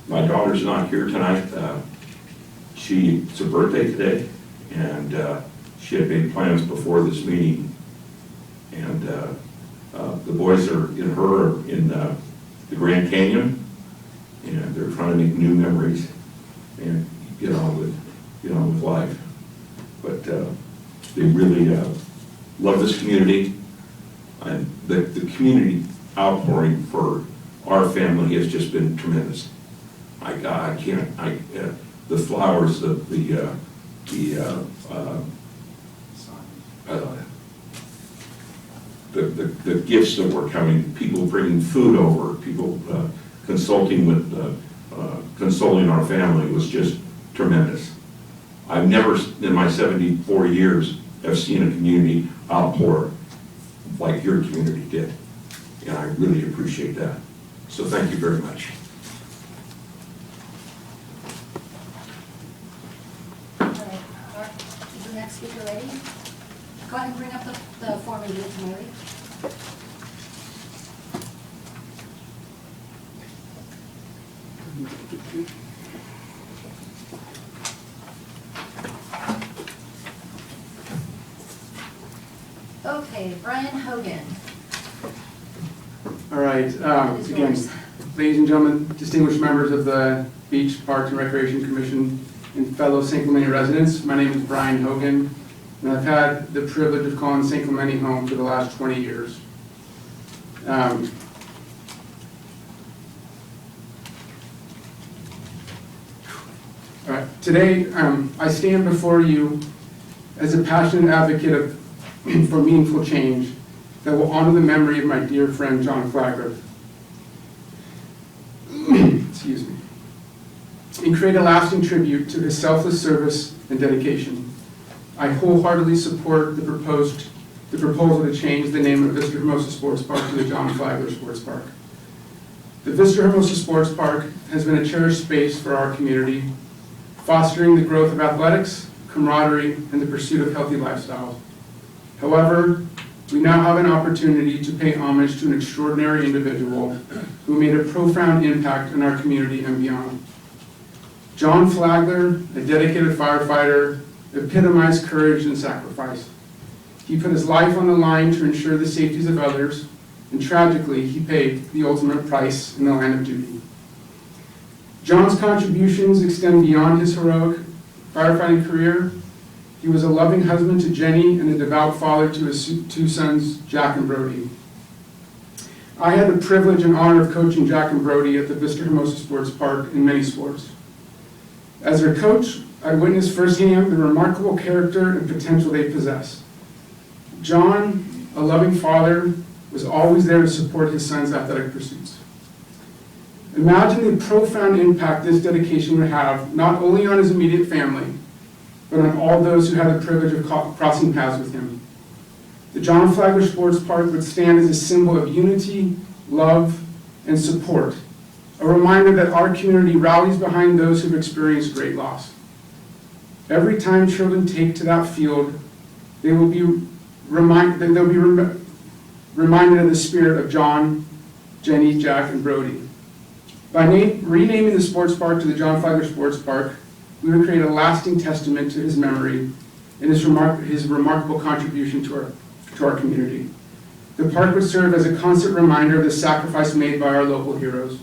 My daughter's not here tonight. It's her birthday today, and she had made plans before this meeting. And the boys are in the Grand Canyon, and they're trying to make new memories and get on with life. But they really love this community, and the community outpouring for our family has just been tremendous. The flowers, the gifts that were coming, people bringing food over, people consulting our family was just tremendous. I've never, in my 74 years, have seen a community outpour like your community did. And I really appreciate that. So thank you very much. All right, is the next speaker ready? Go ahead and bring up the form and give it to Mary. Okay, Brian Hogan. All right, It's again, yours. ladies and gentlemen, distinguished members of the Beach Parks and Recreation Commission and fellow St. Clemente residents, my name is Brian Hogan, and I've had the privilege of calling St. Clemente home for the last 20 years. All right, today I stand before you as a passionate advocate for meaningful change that will honor the memory of my dear friend John Flagler. Excuse me. And create a lasting tribute to his selfless service and dedication. I wholeheartedly support the proposal to change the name of Vista Hermosa Sports Park to the John Flagler Sports Park. The Vista Hermosa Sports Park has been a cherished space for our community, fostering the growth of athletics, camaraderie, and the pursuit of healthy lifestyles. However, we now have an opportunity to pay homage to an extraordinary individual who made a profound impact on our community and beyond. John Flagler, a dedicated firefighter, epitomized courage and sacrifice. He put his life on the line to ensure the safety of others, and tragically, he paid the ultimate price in the line of duty. John's contributions extend beyond his heroic firefighting career. He was a loving husband to Jenny and a devout father to his 2 sons, Jack and Brody. I had the privilege and honor of coaching Jack and Brody at the Vista Hermosa Sports Park in many sports. As their coach, I witnessed firsthand the remarkable character and potential they possess. John, a loving father, was always there to support his son's athletic pursuits. Imagine the profound impact this dedication would have not only on his immediate family, but on all those who had the privilege of crossing paths with him. The John Flagler Sports Park would stand as a symbol of unity, love, and support, a reminder that our community rallies behind those who've experienced great loss. Every time children take to that field, they will be reminded of the spirit of John, Jenny, Jack, and Brody. By renaming the sports park to the John Flagler Sports Park, we would create a lasting testament to his memory and his remarkable contribution to our community. The park would serve as a constant reminder of the sacrifice made by our local heroes,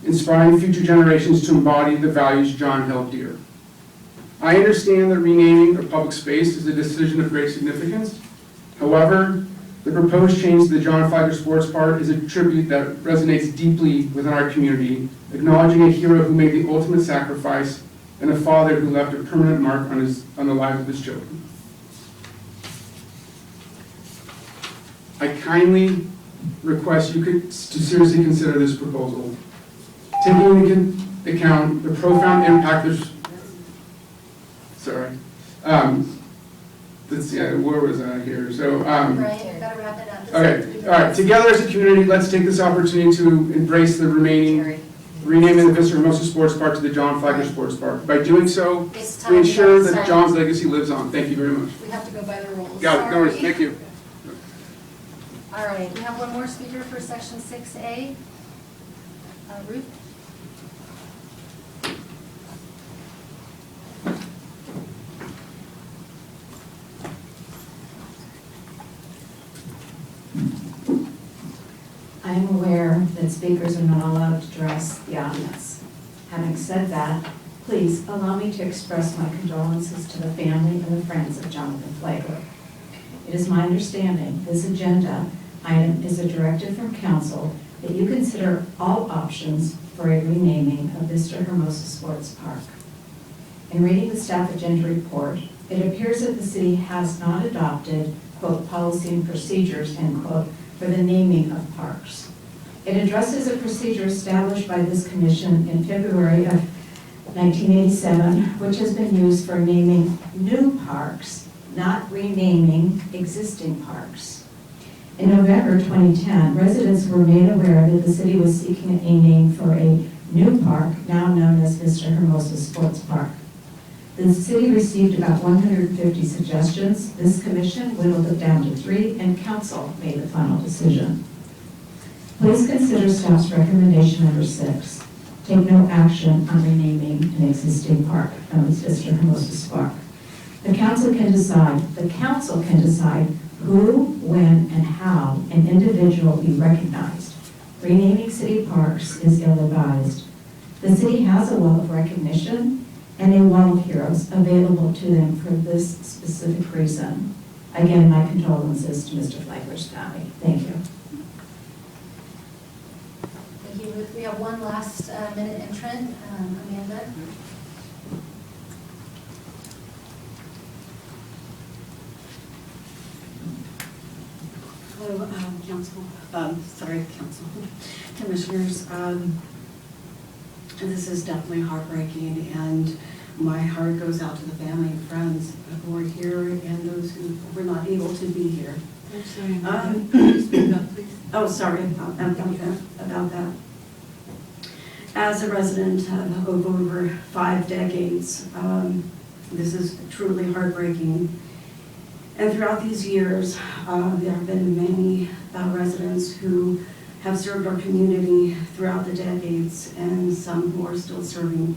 inspiring future generations to embody the values John held dear. I understand that renaming a public space is a decision of great significance. However, the proposed change to the John Flagler Sports Park is a tribute that resonates deeply within our community, acknowledging a hero who made the ultimate sacrifice and a father who left a permanent mark on the lives of his children. I kindly request you to seriously consider this proposal, taking into account the profound impact where was I here? So, Right, gotta wrap it up. okay, all right, together as a community, let's take this opportunity to embrace the renaming the Vista Hermosa Sports Park to the John Flagler Sports Park. By doing so, It's time we to ensure get that John's legacy lives on. Thank you very much. We have to go by the rules. Got it, no worries, Sorry. thank you. All right, we have one more speaker for section 6A. Ruth? I am aware that speakers are not allowed to address the audience. Having said that, please allow me to express my condolences to the family and the friends of Jonathan Flagler. It is my understanding this agenda item is a directive from council that you consider all options for a renaming of Vista Hermosa Sports Park. In reading the staff agenda report, it appears that the city has not adopted, quote, policy and procedures, end quote, for the naming of parks. It addresses a procedure established by this commission in February of 1987, which has been used for naming new parks, not renaming existing parks. In November 2010, residents were made aware that the city was seeking a name for a new park, now known as Vista Hermosa Sports Park. The city received about 150 suggestions. This commission whittled it down to 3, and council made the final decision. Please consider staff's recommendation number 6. Take no action on renaming an existing park known as Vista Hermosa Park. The council can decide who, when, and how an individual be recognized. Renaming city parks is ill-advised. The city has a wall of recognition and a wall of heroes available to them for this specific reason. Again, my condolences to Mr. Flagler's family. Thank you. Thank you, Ruth. We have one last minute entrant, Amanda. Hello, council, commissioners. This is definitely heartbreaking, and my heart goes out to the family and friends who are here and those who were not able to be here. I'm sorry, speak up, please. Oh, sorry about that. As a resident of over 5 decades, this is truly heartbreaking. And throughout these years, there have been many residents who have served our community throughout the decades, and some who are still serving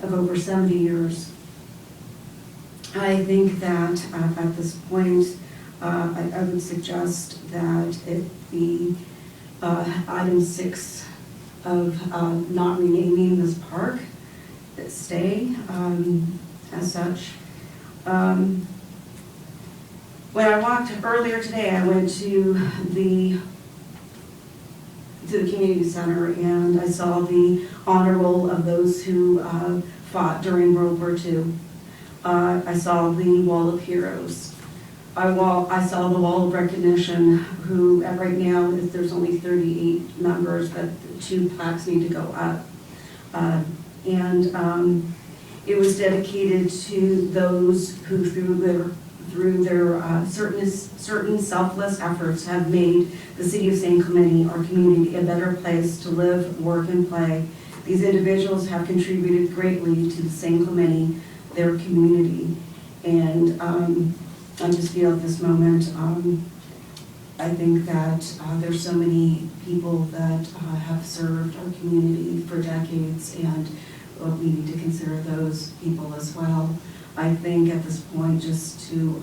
of over 70 years. I think that at this point, I would suggest that it be item 6 of not renaming this park stay as such. When I walked earlier today, I went to the community center, and I saw the honor roll of those who fought during World War II. I saw the Wall of Heroes. I saw the Wall of Recognition, who right now there's only 38 members, but 2 plaques need to go up. It was dedicated to those who through their certain selfless efforts have made the city of San Clemente, our community, a better place to live, work, and play. These individuals have contributed greatly to the San Clemente, their community. And I just feel at this moment, I think that there's so many people that have served our community for decades, and we need to consider those people as well. I think at this point, just to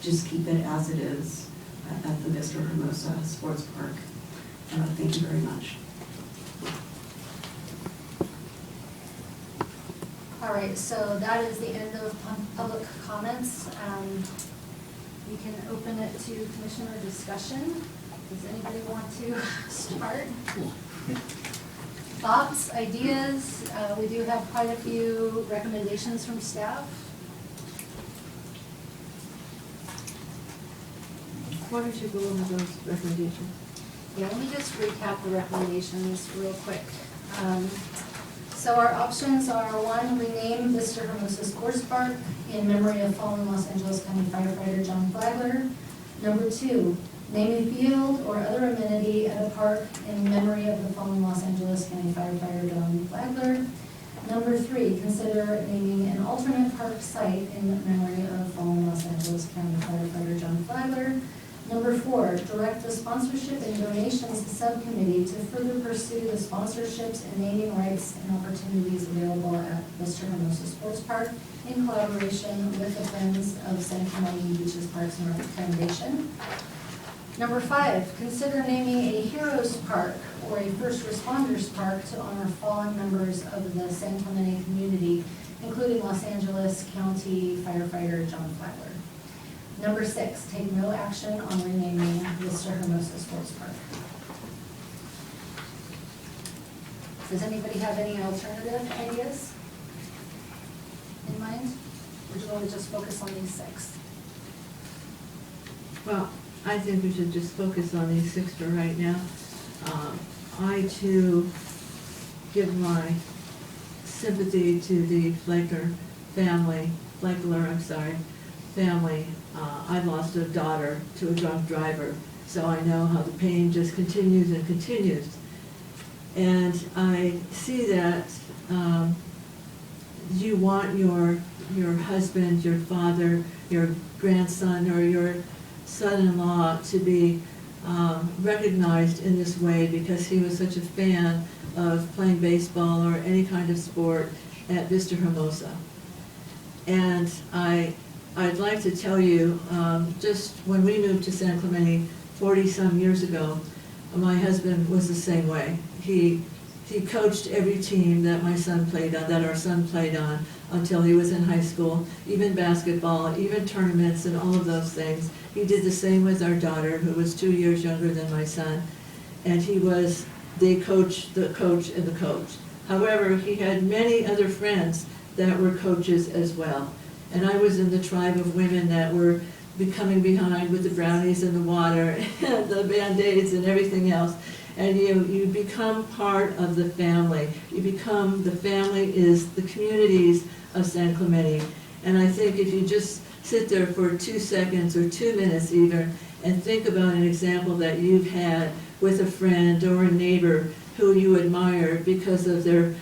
just keep it as it is at the Vista Hermosa Sports Park. Thank you very much. All right, so that is the end of public comments. We can open it to commissioner discussion. Does anybody want to start? Thoughts, ideas? We do have quite a few recommendations from staff. Why don't you go over those recommendations? Yeah, let me just recap the recommendations real quick. So our options are: 1, rename Vista Hermosa Sports Park in memory of fallen Los Angeles County firefighter John Flagler. Number 2, name a field or other amenity at a park in memory of the fallen Los Angeles County firefighter John Flagler. Number 3, consider naming an alternate park site in memory of fallen Los Angeles County firefighter John Flagler. Number 4, direct the sponsorship and donations subcommittee to further pursue the sponsorships and naming rights and opportunities available at Vista Hermosa Sports Park in collaboration with the Friends of San Clemente Beaches, Parks, and Rec Foundation. Number 5, consider naming a Heroes Park or a First Responders Park to honor fallen members of the San Clemente community, including Los Angeles County firefighter John Flagler. Number 6, take no action on renaming Vista Hermosa Sports Park. Does anybody have any alternative ideas in mind? Or do you want to just focus on these 6? Well, I think we should just focus on these 6 for right now. I too give my sympathy to the Flagler family. I lost a daughter to a drunk driver, so I know how the pain just continues and continues. And I see that you want your husband, your father, your grandson, or your son-in-law to be recognized in this way because he was such a fan of playing baseball or any kind of sport at Vista Hermosa. And I'd like to tell you, just when we moved to San Clemente 40-some years ago, my husband was the same way. He coached every team that my son played on, that our son played on, until he was in high school, even basketball, even tournaments and all of those things. He did the same with our daughter, who was 2 years younger than my son. And he was the coach, and the coach. However, he had many other friends that were coaches as well. And I was in the tribe of women that were coming behind with the brownies and the water and the Band-Aids and everything else. And you become part of the family. The family is the communities of San Clemente. And I think if you just sit there for 2 seconds or 2 minutes even and think about an example that you've had with a friend or a neighbor who you admire because of their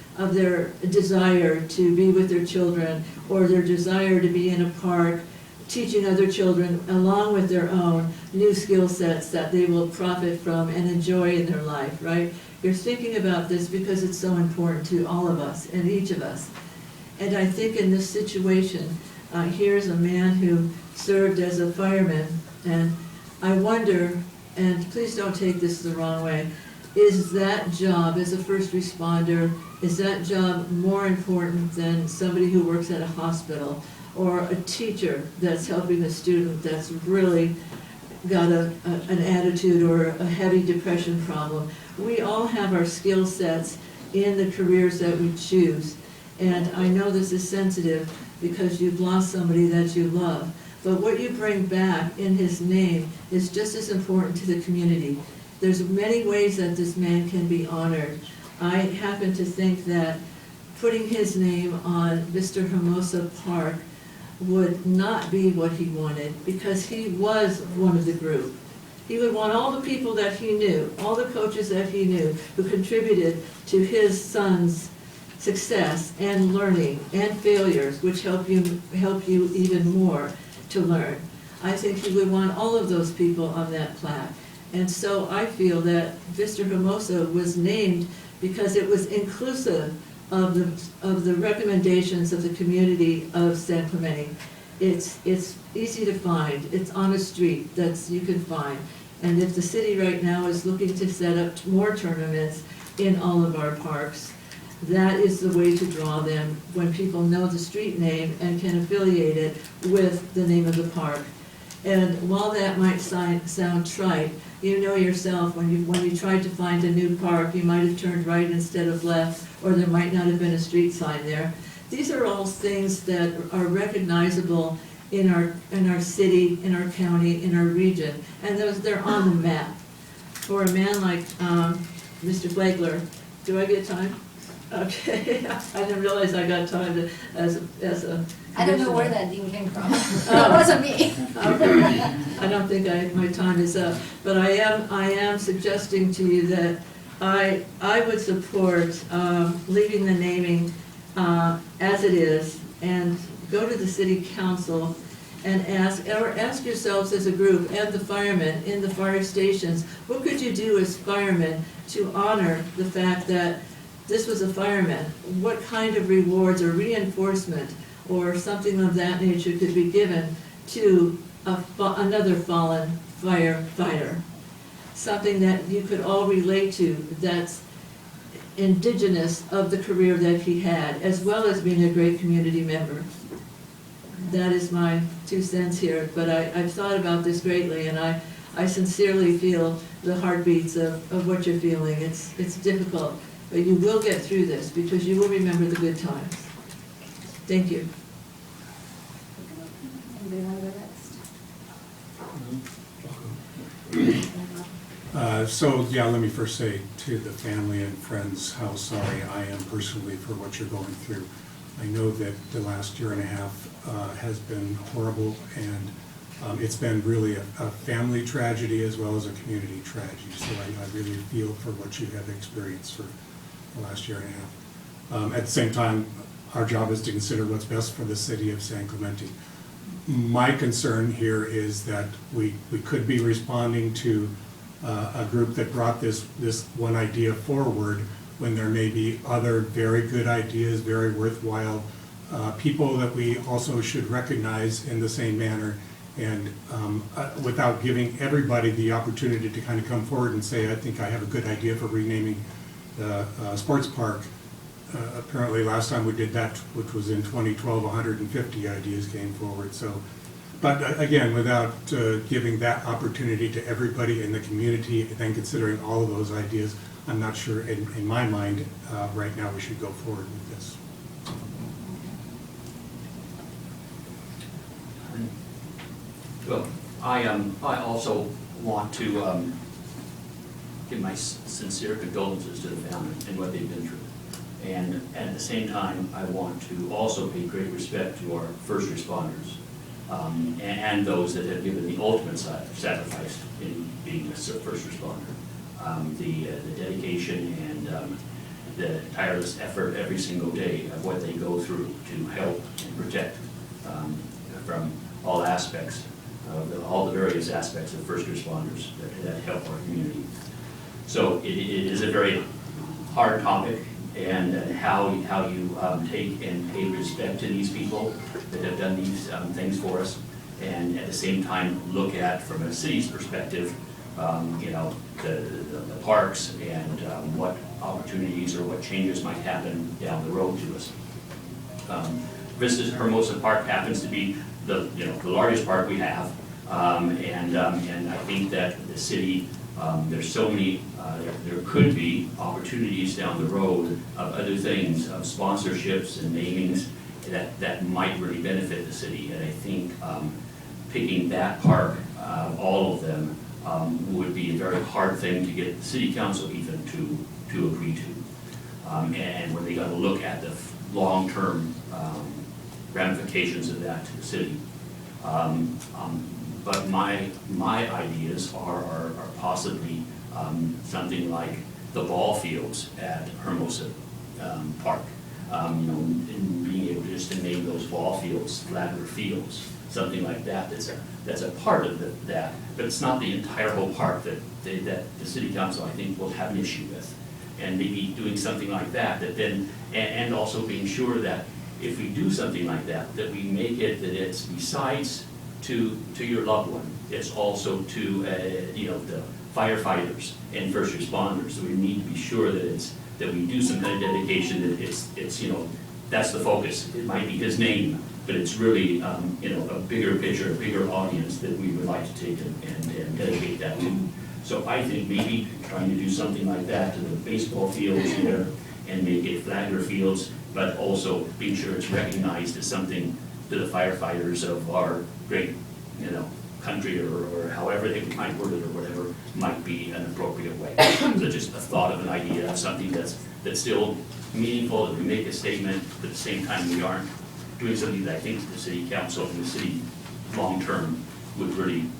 desire to be with their children, or their desire to be in a park teaching other children along with their own new skill sets that they will profit from and enjoy in their life, right? You're thinking about this because it's so important to all of us and each of us. And I think in this situation, here's a man who served as a fireman, and I wonder, and please don't take this the wrong way, is that job as a first responder, is that job more important than somebody who works at a hospital or a teacher that's helping a student that's really got an attitude or a heavy depression problem? We all have our skill sets in the careers that we choose. And I know this is sensitive because you've lost somebody that you love. But what you bring back in his name is just as important to the community. There's many ways that this man can be honored. I happen to think that putting his name on Mr. Hermosa Park would not be what he wanted, because he was one of the group. He would want all the people that he knew, all the coaches that he knew, who contributed to his son's success and learning and failures, which help you even more to learn. I think he would want all of those people on that plaque. And so I feel that Mr. Hermosa was named because it was inclusive of the recommendations of the community of San Clemente. It's easy to find. It's on a street that you can find. And if the city right now is looking to set up more tournaments in all of our parks, that is the way to draw them, when people know the street name and can affiliate it with the name of the park. And while that might sound trite, you know yourself, when you tried to find a new park, you might have turned right instead of left, or there might not have been a street sign there. These are all things that are recognizable in our city, in our county, in our region, and they're on the map. For a man like Mr. Flagler, do I get time? Okay, I didn't realize I got time as a. I don't know where that ding came from. That wasn't me. I don't think my time is up, but I am suggesting to you that I would support leaving the naming as it is, and go to the city council and ask yourselves as a group, and the firemen in the fire stations, what could you do as firemen to honor the fact that this was a fireman? What kind of rewards or reinforcement or something of that nature could be given to another fallen firefighter? Something that you could all relate to, that's indigenous of the career that he had, as well as being a great community member. That is my 2 cents here, but I've thought about this greatly, and I sincerely feel the heartbeats of what you're feeling. It's difficult, but you will get through this, because you will remember the good times. Thank you. Anybody want to go next? Let me first say to the family and friends how sorry I am personally for what you're going through. I know that the last year and a half has been horrible, and it's been really a family tragedy as well as a community tragedy. So I really feel for what you have experienced for the last year and a half. At the same time, our job is to consider what's best for the city of San Clemente. My concern here is that we could be responding to a group that brought this one idea forward, when there may be other very good ideas, very worthwhile people that we also should recognize in the same manner, and without giving everybody the opportunity to kind of come forward and say, I think I have a good idea for renaming the sports park. Apparently last time we did that, which was in 2012, 150 ideas came forward. So, but again, without giving that opportunity to everybody in the community, and then considering all of those ideas, I'm not sure, in my mind, right now we should go forward with this. Well, I also want to give my sincere condolences to the family and what they've been through. And at the same time, I want to also pay great respect to our first responders and those that have given the ultimate sacrifice in being a first responder. The dedication and the tireless effort every single day of what they go through to help and protect from all aspects, all the various aspects of first responders that help our community. So it is a very hard topic, and how you take and pay respect to these people that have done these things for us, and at the same time look at, from a city's perspective, you know, the parks and what opportunities or what changes might happen down the road to us. Vista Hermosa Park happens to be the largest park we have, and I think that the city, there's so many, there could be opportunities down the road of other things, of sponsorships and namings that might really benefit the city. And I think picking that park, all of them, would be a very hard thing to get the city council even to agree to. And when they got to look at the long-term ramifications of that to the city. But my ideas are possibly something like the ball fields at Hermosa Park. You know, and being able just to name those ball fields Flagler Fields, something like that. That's a part of that, but it's not the entire whole park that the city council, I think, will have an issue with. And maybe doing something like that then, and also being sure that if we do something like that we make it that it's besides to your loved one, it's also to you know, the firefighters and first responders. So we need to be sure that we do some kind of dedication, that it's you know, that's the focus. It might be his name, but it's really you know, a bigger picture, a bigger audience that we would like to take and dedicate that to. So I think maybe trying to do something like that to the baseball fields here and make it Flagler Fields, but also being sure it's recognized as something to the firefighters of our great, you know, country, or however they might word it or whatever might be an appropriate way. So just a thought of an idea of something that's still meaningful, that we make a statement, but at the same time we aren't doing something that I think the city council and the city long-term would really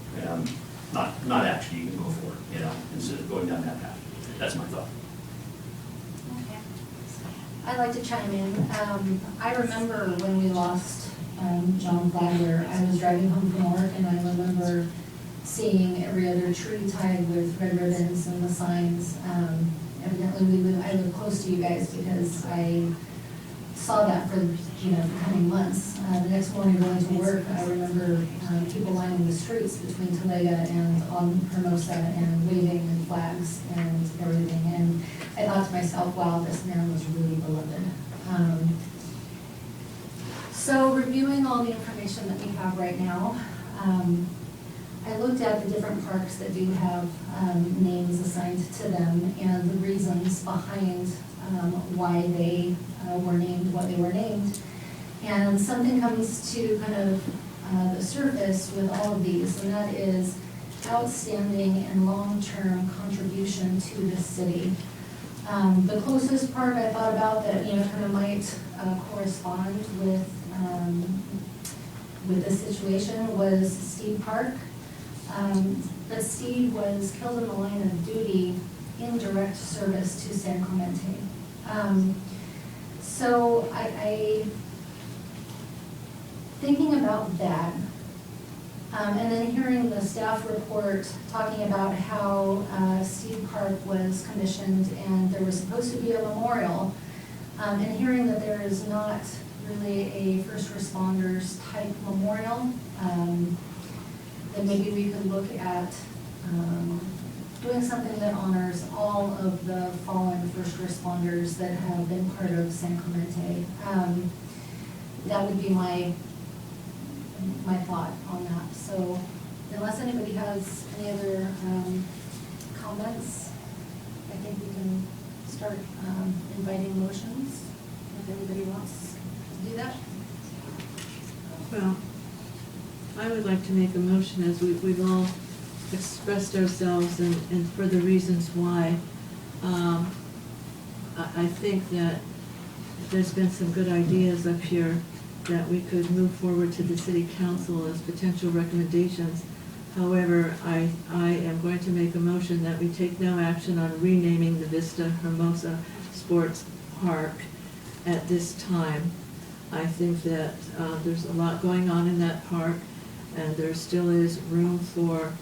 not actually even go for, you know, instead of going down that path. That's my thought. Okay. I'd like to chime in. I remember when we lost John Flagler. I was driving home from work and I remember seeing every other tree tied with red ribbons and the signs. Evidently, I live close to you guys because I saw that for the coming months. The next morning going to work, I remember people lining the streets between Talega and on Hermosa and waving and flags and everything. And I thought to myself, wow, this man was really beloved. So reviewing all the information that we have right now, I looked at the different parks that do have names assigned to them and the reasons behind why they were named what they were named. And something comes to kind of the surface with all of these, and that is outstanding and long-term contribution to the city. The closest park I thought about that kind of might correspond with this situation was Steed Park. But Steed was killed in the line of duty in direct service to San Clemente. So I thinking about that, and then hearing the staff report talking about how Steed Park was commissioned and there was supposed to be a memorial, and hearing that there is not really a first responders type memorial, then maybe we could look at doing something that honors all of the fallen first responders that have been part of San Clemente. That would be my thought on that. So unless anybody has any other comments, I think we can start inviting motions if anybody wants to do that. Well, I would like to make a motion as we've all expressed ourselves and for the reasons why. I think that there's been some good ideas up here that we could move forward to the city council as potential recommendations. However, I am going to make a motion that we take no action on renaming the Vista Hermosa Sports Park at this time. I think that there's a lot going on in that park, and there still is room for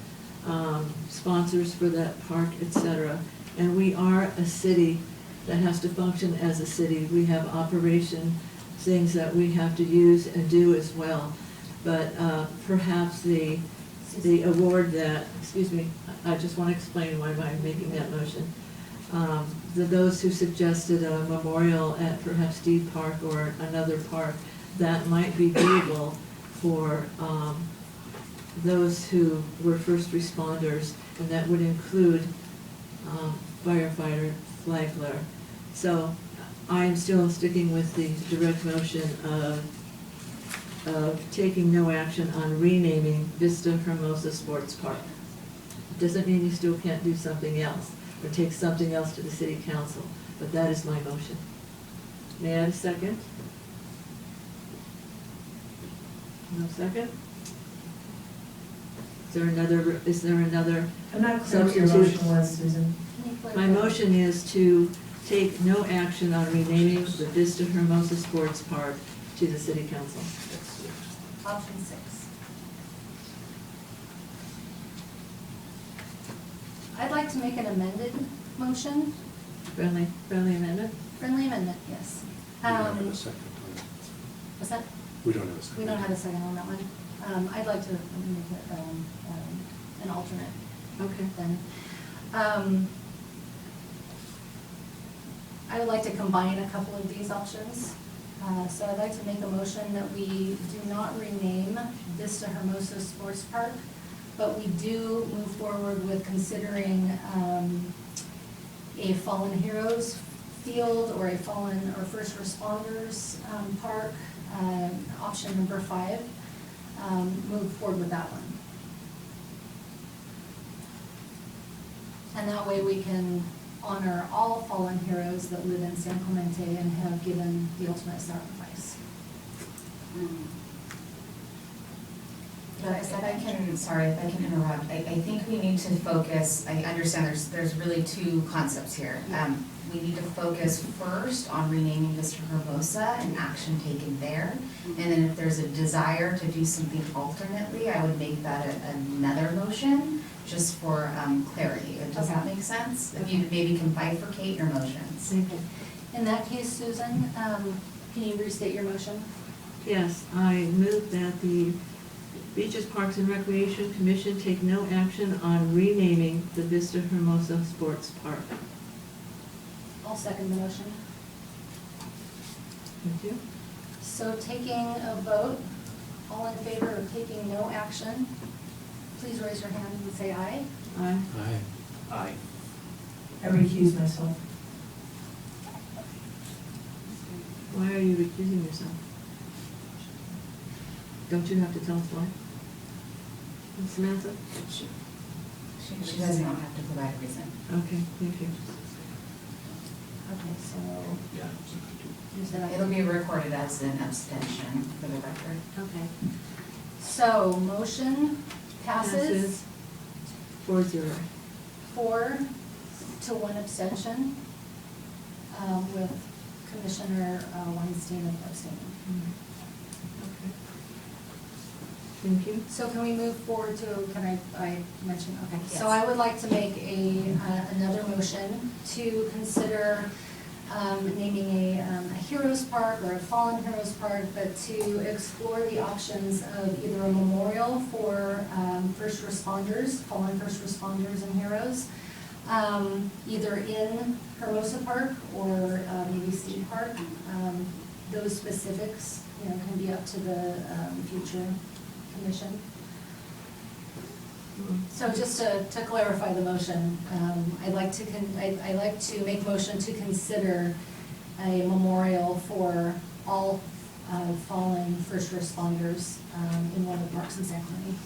sponsors for that park, etc. And we are a city that has to function as a city. We have operation things that we have to use and do as well. But perhaps the the award that, excuse me, I just want to explain why I'm making that motion. Those who suggested a memorial at perhaps Deed Park or another park, that might be doable for those who were first responders, and that would include firefighter Flagler. So I am still sticking with the direct motion of taking no action on renaming Vista Hermosa Sports Park. It doesn't mean you still can't do something else, or take something else to the city council, but that is my motion. May I have a second? No second? Is there another I'm not clear what your substitute? motion was, Susan. Can you play My that? motion is to take no action on renaming the Vista Hermosa Sports Park to the city council. Option 6. I'd like to make an amended motion, Friendly amendment? friendly amendment, yes. We don't have a second on it. What's that? We don't have a second. We don't have a second on that one. I'd like to make it an alternate Okay. then. I would like to combine a couple of these options. So I'd like to make a motion that we do not rename Vista Hermosa Sports Park, but we do move forward with considering a Fallen Heroes field or a fallen or first responders park, option number 5. Move forward with that one. And that way we can honor all fallen heroes that live in San Clemente and have given the ultimate sacrifice. If I can, sorry, if I can interrupt, I think we need to focus, I understand there's really two concepts here. We need to focus first on renaming Vista Hermosa and action taken there. And then if there's a desire to do something alternately, I would make that another motion, just for clarity. Does that make sense? If you maybe can bifurcate your motions. Thank you. In that case, Susan, can you restate your motion? Yes, I move that the Beaches, Parks, and Recreation Commission take no action on renaming the Vista Hermosa Sports Park. I'll second the motion. Thank you. So taking a vote, all in favor of taking no action, please raise your hand and say aye. Aye. Aye. Aye. I recuse myself. Why are you recusing yourself? Don't you have to tell us why? Samantha? She does not have to provide a reason. Okay, thank you. Okay, so Yeah. is that? It'll be recorded as an abstention for the record. Okay. So motion passes 4-0. 4 to 1 abstention, with Commissioner Weinstein abstaining. Okay. Thank you. So can we move forward to, can I mention, okay. Yes. So I would like to make another motion to consider naming a Heroes Park or a Fallen Heroes Park, but to explore the options of either a memorial for first responders, fallen first responders and heroes, either in Hermosa Park or maybe Steed Park. Those specifics, can be up to the future commission. So just to clarify the motion, I'd like to make motion to consider a memorial for all fallen first responders in one of the parks in San Clemente.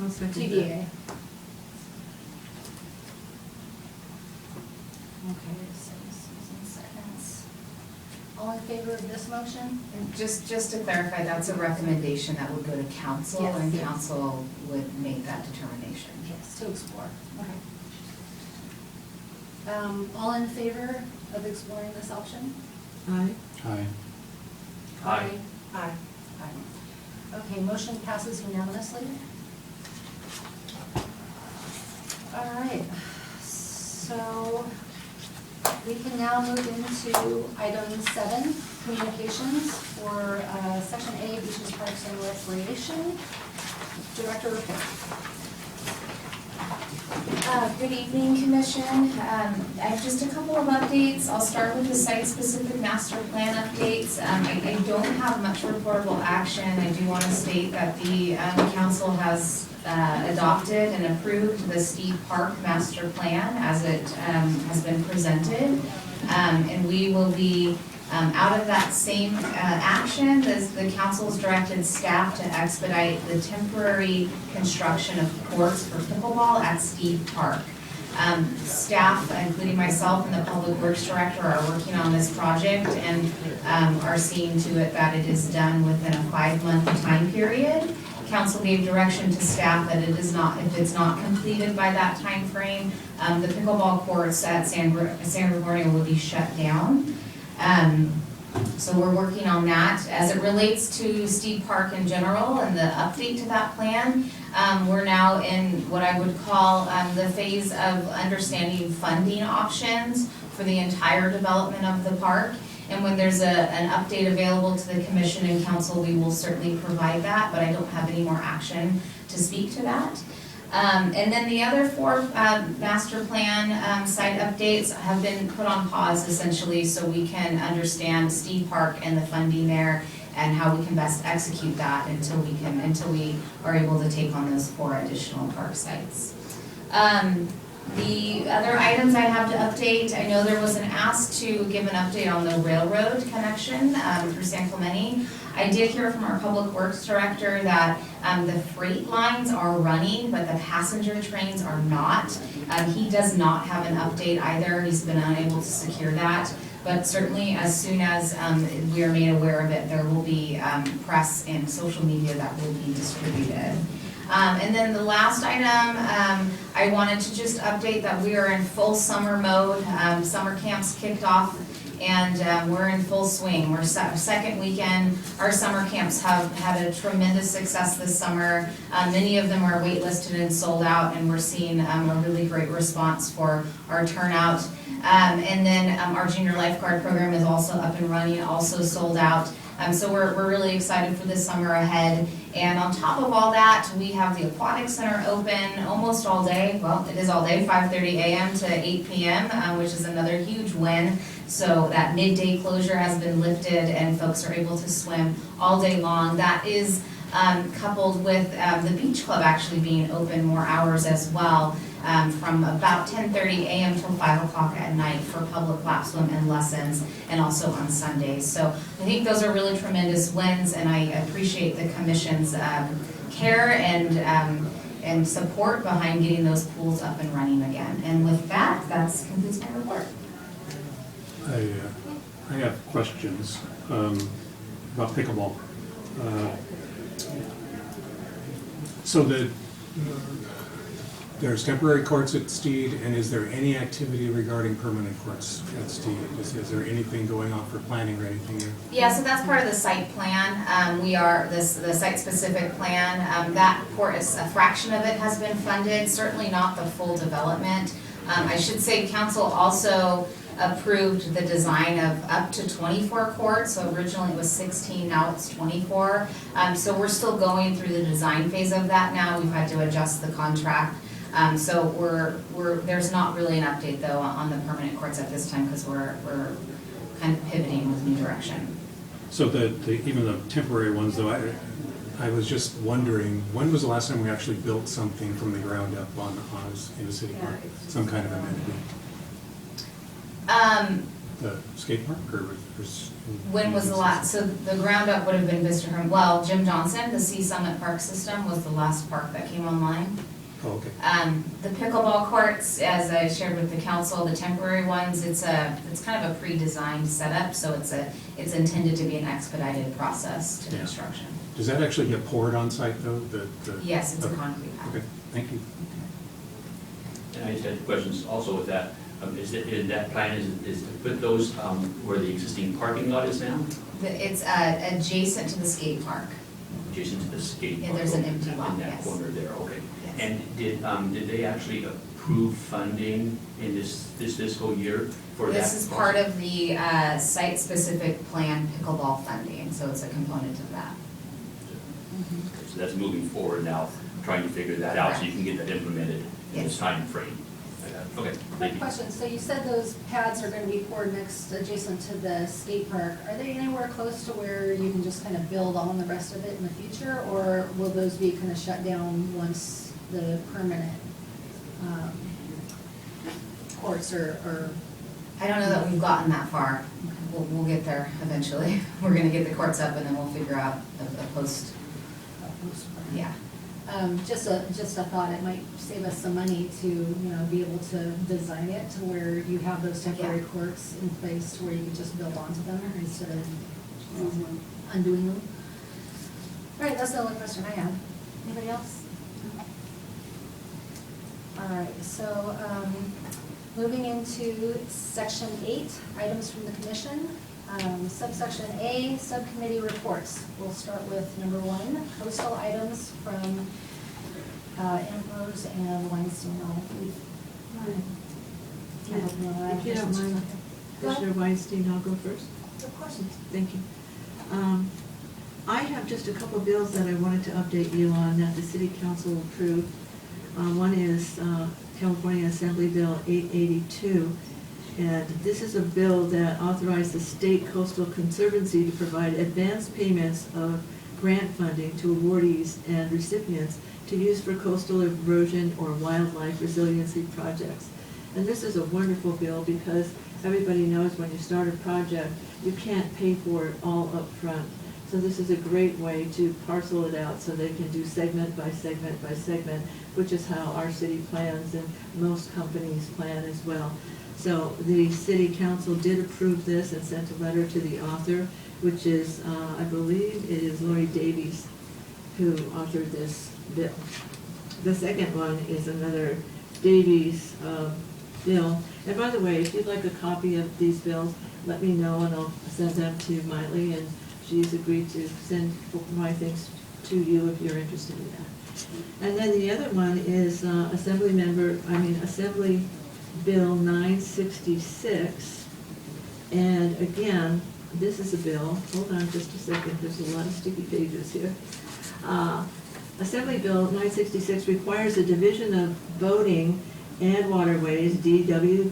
I'll second that. TBA. Okay, so Susan seconds. All in favor of this motion? And just to clarify, that's a recommendation that would go to council, Yes. and council would make that determination. Yes, to explore. Okay. All in favor of exploring this option? Aye. Aye. Aye. Aye. Aye. Okay, motion passes unanimously. All right, so we can now move into item 7, communications for section A, beaches, parks, and recreation. Director report. Good evening, Commission. I have just a couple of updates. I'll start with the site-specific master plan updates. I don't have much reportable action. I do want to state that the council has adopted and approved the Steed Park master plan as it has been presented. And we will be out of that same action, the council's directed staff to expedite the temporary construction of courts for pickleball at Steed Park. Staff, including myself and the Public Works Director, are working on this project and are seeing to it that it is done within a 5-month time period. Council gave direction to staff that it is not, if it's not completed by that time frame, the pickleball courts at San Gregorio will be shut down. So we're working on that. As it relates to Steed Park in general and the update to that plan, we're now in what I would call the phase of understanding funding options for the entire development of the park. And when there's an update available to the commission and council, we will certainly provide that, but I don't have any more action to speak to that. And then the other 4 master plan site updates have been put on pause essentially so we can understand Steed Park and the funding there and how we can best execute that until we are able to take on those 4 additional park sites. The other items I have to update, I know there was an ask to give an update on the railroad connection through San Clemente. I did hear from our Public Works Director that the freight lines are running, but the passenger trains are not. He does not have an update either. He's been unable to secure that. But certainly as soon as we are made aware of it, there will be press and social media that will be distributed. And then the last item, I wanted to just update that we are in full summer mode. Summer camps kicked off and we're in full swing. We're second weekend. Our summer camps have had a tremendous success this summer. Many of them are waitlisted and sold out, and we're seeing a really great response for our turnout. And then our junior lifeguard program is also up and running, also sold out. So we're really excited for this summer ahead. And on top of all that, we have the Aquatic Center open almost all day. Well, it is all day, 5:30 a.m. to 8 p.m., which is another huge win. So that midday closure has been lifted and folks are able to swim all day long. That is coupled with the beach club actually being open more hours as well. From about 10:30 a.m. till 5 o'clock at night for public lap swim and lessons, and also on Sundays. So I think those are really tremendous wins, and I appreciate the commission's care and support behind getting those pools up and running again. And with that, concludes my report. I have questions about pickleball. So there's temporary courts at Steed, and is there any activity regarding permanent courts at Steed? Is there anything going on for planning or anything there? Yeah, so that's part of the site plan. The site-specific plan. That court, a fraction of it has been funded, certainly not the full development. I should say council also approved the design of up to 24 courts. So originally it was 16, now it's 24. So we're still going through the design phase of that now. We've had to adjust the contract. So there's not really an update though on the permanent courts at this time because we're kind of pivoting with new direction. So even the temporary ones though, I was just wondering, when was the last time we actually built something from the ground up in the city park? Some kind of amenity? The skate park or when was the last, so the ground up would have been Vista Home. Well, Jim Johnson, the Sea Summit Park System was the last park that came online. Oh, okay. The pickleball courts, as I shared with the council, the temporary ones, it's kind of a pre-designed setup, so it's intended to be an expedited process to construction. Does that actually get poured on site though? Yes, it's a concrete pad. Okay, thank you. And I just had questions also with that. Is that plan is to put those where the existing parking lot is now? It's adjacent to the skate park. Adjacent to the skate park? Yeah, there's an empty lot, in that yes. corner there, okay. Yes. And did they actually approve funding in this fiscal year for that? This is part of the site-specific plan pickleball funding, so it's a component of that. So that's moving forward now. trying to figure that out so you can get that implemented in this Yes. time frame. Okay, thank Quick you. question, so you said those pads are gonna be poured next, adjacent to the skate park. Are they anywhere close to where you can just kind of build on the rest of it in the future? Or will those be kind of shut down once the permanent courts or? I don't know that we've gotten that far. We'll get there eventually. We're gonna get the courts up and then we'll figure out a post, yeah. Just a thought, it might save us some money to, you know, be able to design it to where you have those temporary Yeah. courts in place to where you can just build onto them instead of undoing them. All right, that's the only question I have. Anybody else? All right, so, moving into section 8, items from the commission. Subsection A, subcommittee reports. We'll start with number 1, coastal items from Ambrose and Weinstein. If you don't mind, Commissioner Weinstein, I'll go first. Of course. Thank you. I have just a couple bills that I wanted to update you on that the city council approved. One is California Assembly Bill 882. And this is a bill that authorized the State Coastal Conservancy to provide advance payments of grant funding to awardees and recipients to use for coastal erosion or wildlife resiliency projects. And this is a wonderful bill because everybody knows when you start a project, you can't pay for it all up front. So this is a great way to parcel it out so they can do segment by segment by segment, which is how our city plans and most companies plan as well. So the city council did approve this and sent a letter to the author, which is, I believe it is Lori Davies who authored this bill. The second one is another Davies bill. And by the way, if you'd like a copy of these bills, let me know and I'll send them to Miley, and she's agreed to send my things to you if you're interested in that. And then the other one is Assembly Bill 966. And again, this is a bill, hold on just a second, there's a lot of sticky pages here. Assembly Bill 966 requires the Division of Boating and Waterways, DBW,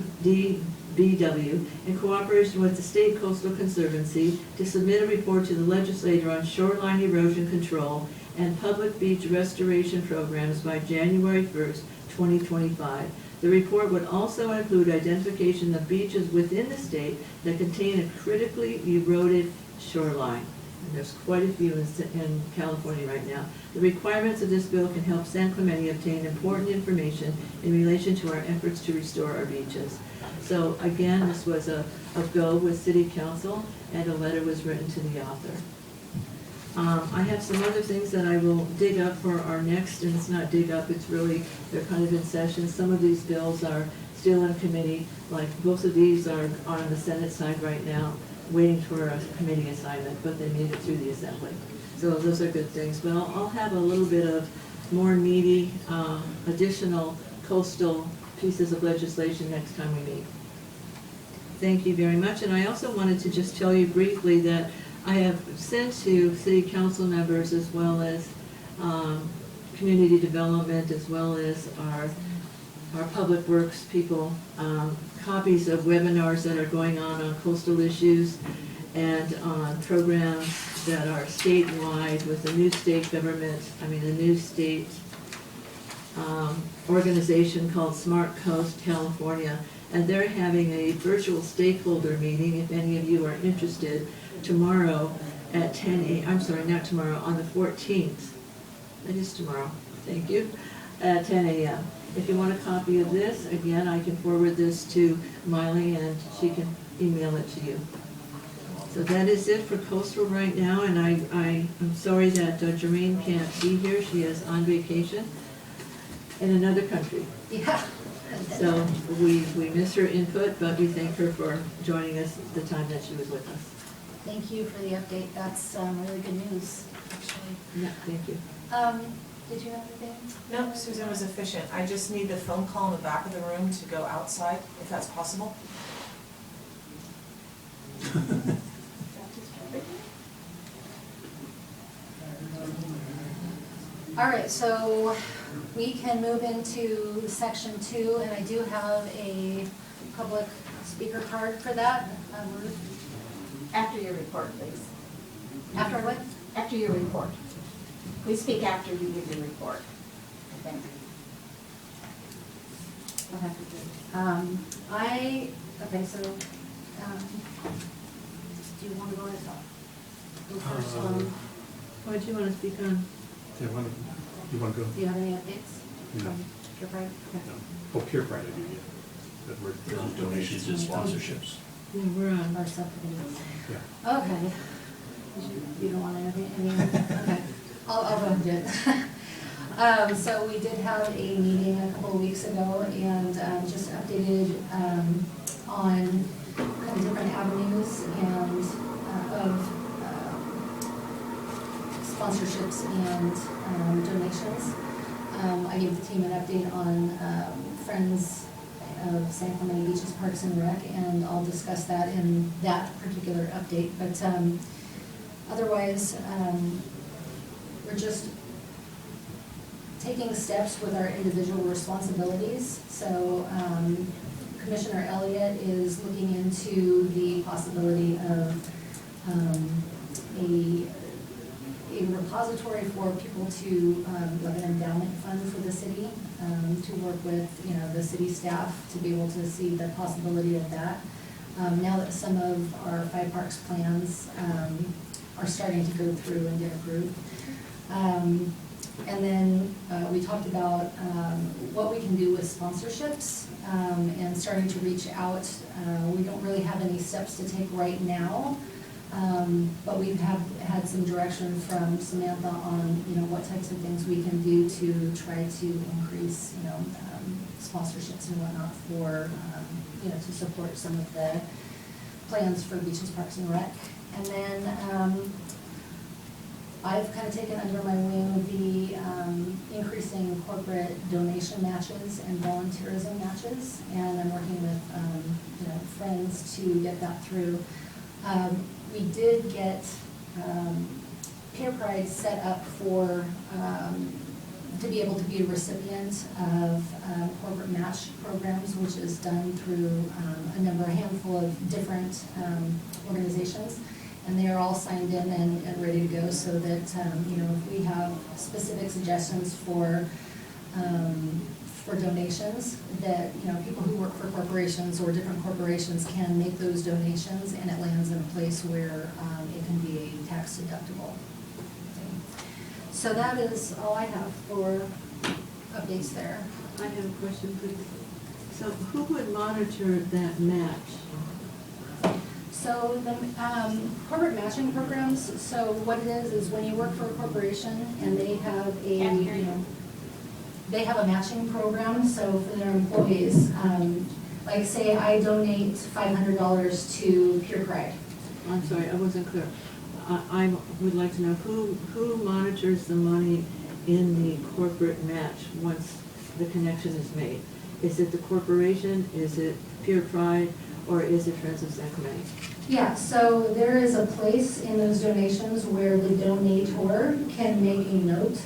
in cooperation with the State Coastal Conservancy, to submit a report to the legislature on shoreline erosion control and public beach restoration programs by January 1st, 2025. The report would also include identification of beaches within the state that contain a critically eroded shoreline. And there's quite a few in California right now. The requirements of this bill can help San Clemente obtain important information in relation to our efforts to restore our beaches. So again, this was a go with City Council, and a letter was written to the author. I have some other things that I will dig up for our next, and it's not dig up, it's really, they're kind of in session. Some of these bills are still in committee, like both of these are on the Senate side right now, waiting for a committee assignment, but they made it through the Assembly. So those are good things. But I'll have a little bit of more meaty, additional coastal pieces of legislation next time we meet. Thank you very much. And I also wanted to just tell you briefly that I have sent to city council members as well as community development, as well as our public works people, copies of webinars that are going on coastal issues and on programs that are statewide with the new state government, the new state organization called Smart Coast California. And they're having a virtual stakeholder meeting, if any of you are interested, tomorrow at 10 a.m., I'm sorry, not tomorrow, on the 14th. That is tomorrow, thank you, at 10 a.m. If you want a copy of this, again, I can forward this to Miley and she can email it to you. So that is it for coastal right now, and I'm sorry that Jermaine can't be here. She is on vacation in another country. Yeah. So we miss her input, but we thank her for joining us the time that she was with us. Thank you for the update, that's really good news, actually. Yeah, thank you. Did you have anything? No, Susan was efficient. I just need the phone call in the back of the room to go outside, if that's possible. All All right, so we can move into section 2, and I do have a public speaker card for that. Ruth? After your report, please. After what? After your report. Please speak after you give your report. Thank you. Okay, so, do you want to go ahead and talk? Go first, What do you want to speak on? You want to go? do you have any updates? No. from Pure Pride? Okay. No. Oh, Pure Pride, I do, yeah. But we're, Donations and sponsorships. Yeah, we're on. Our subcommittee. yeah. Okay. You don't want anything, okay, I'll go ahead and do it. So we did have a meeting a couple of weeks ago and just updated on kind of different avenues and of sponsorships and donations. I gave the team an update on Friends of San Clemente Beaches, Parks and Rec, and I'll discuss that in that particular update. But otherwise, we're just taking steps with our individual responsibilities. So Commissioner Elliott is looking into the possibility of a repository for people to, like an endowment fund for the city, to work with, the city staff to be able to see the possibility of that. Now that some of our 5 parks plans are starting to go through and get approved. And then we talked about what we can do with sponsorships and starting to reach out. We don't really have any steps to take right now, but we have had some direction from Samantha on what types of things we can do to try to increase sponsorships and whatnot for to support some of the plans for Beaches, Parks and Rec. And then I've kind of taken under my wing the increasing corporate donation matches and volunteerism matches, and I'm working with friends to get that through. We did get Pure Pride set up for to be able to be a recipient of corporate match programs, which is done through a handful of different organizations. And they are all signed in and ready to go, so that, if we have specific suggestions for donations, that, people who work for corporations or different corporations can make those donations, and it lands in a place where it can be a tax deductible thing. So that is all I have for updates there. I have a question, please. So who would monitor that match? So the corporate matching programs, so what it is when you work for a corporation and they have they have a matching program, so for their employees, like say I donate $500 to Pure Pride. I'm sorry, I wasn't clear. I would like to know who monitors the money in the corporate match once the connection is made? Is it the corporation, is it Pure Pride, or is it Friends of San Clemente? Yeah, so there is a place in those donations where the donator can make a note.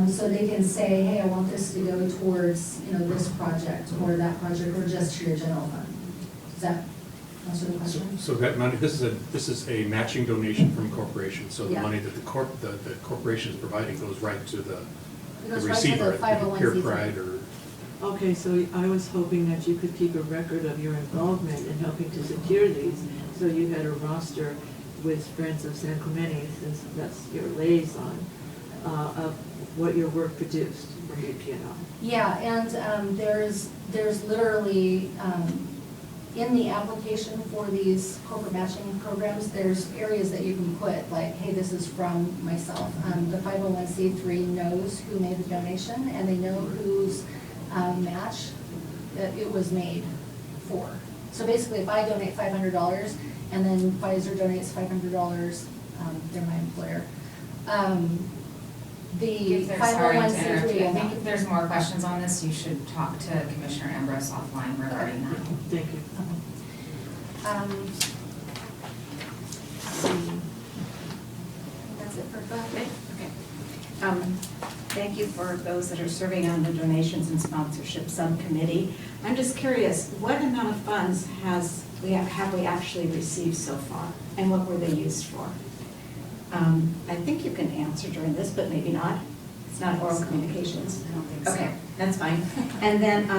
So they can say, hey, I want this to go towards, this project or that project, or just to your general fund. Does that answer the question? So that money, this is a matching donation from a corporation, so the Yeah. money that the corporation is providing goes right to the It goes right to the receiver, at 501c3. Pure Pride or. Okay, so I was hoping that you could keep a record of your involvement in helping to secure these, so you had a roster with Friends of San Clemente, since that's your liaison, of what your work produced for BPNL. Yeah, and there's literally, in the application for these corporate matching programs, there's areas that you can put, like, hey, this is from myself. The 501c3 knows who made the donation, and they know whose match that it was made for. So basically, if I donate $500, and then Pfizer donates $500, they're my employer. The Sorry to interrupt you. I 501c3. think if there's more questions on this, you should talk to Commissioner Ambrose offline regarding that. Thank you. That's it for Friday. Okay. Thank you for those that are serving on the donations and sponsorship subcommittee. I'm just curious, what amount of funds have we actually received so far, and what were they used for? I think you can answer during this, but maybe not. It's not oral communications. I don't think so. Okay, that's fine. And then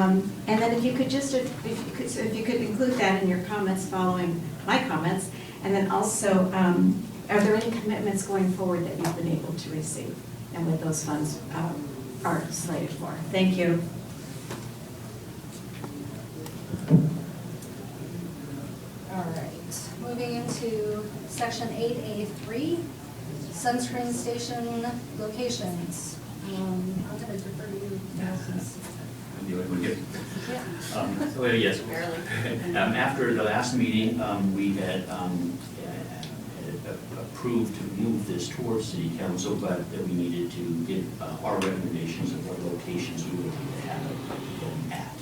if you could just, if you could include that in your comments following my comments, and then also, are there any commitments going forward that you've been able to receive, and what those funds are slated for? Thank you. All right, moving into section 8A3, sunscreen station locations. I'm going to defer to you, Moses. I'm the only one here. Yeah. So, yes. After the last meeting, we had approved to move this towards city council, but that we needed to give our recommendations of what locations we would like to have them at.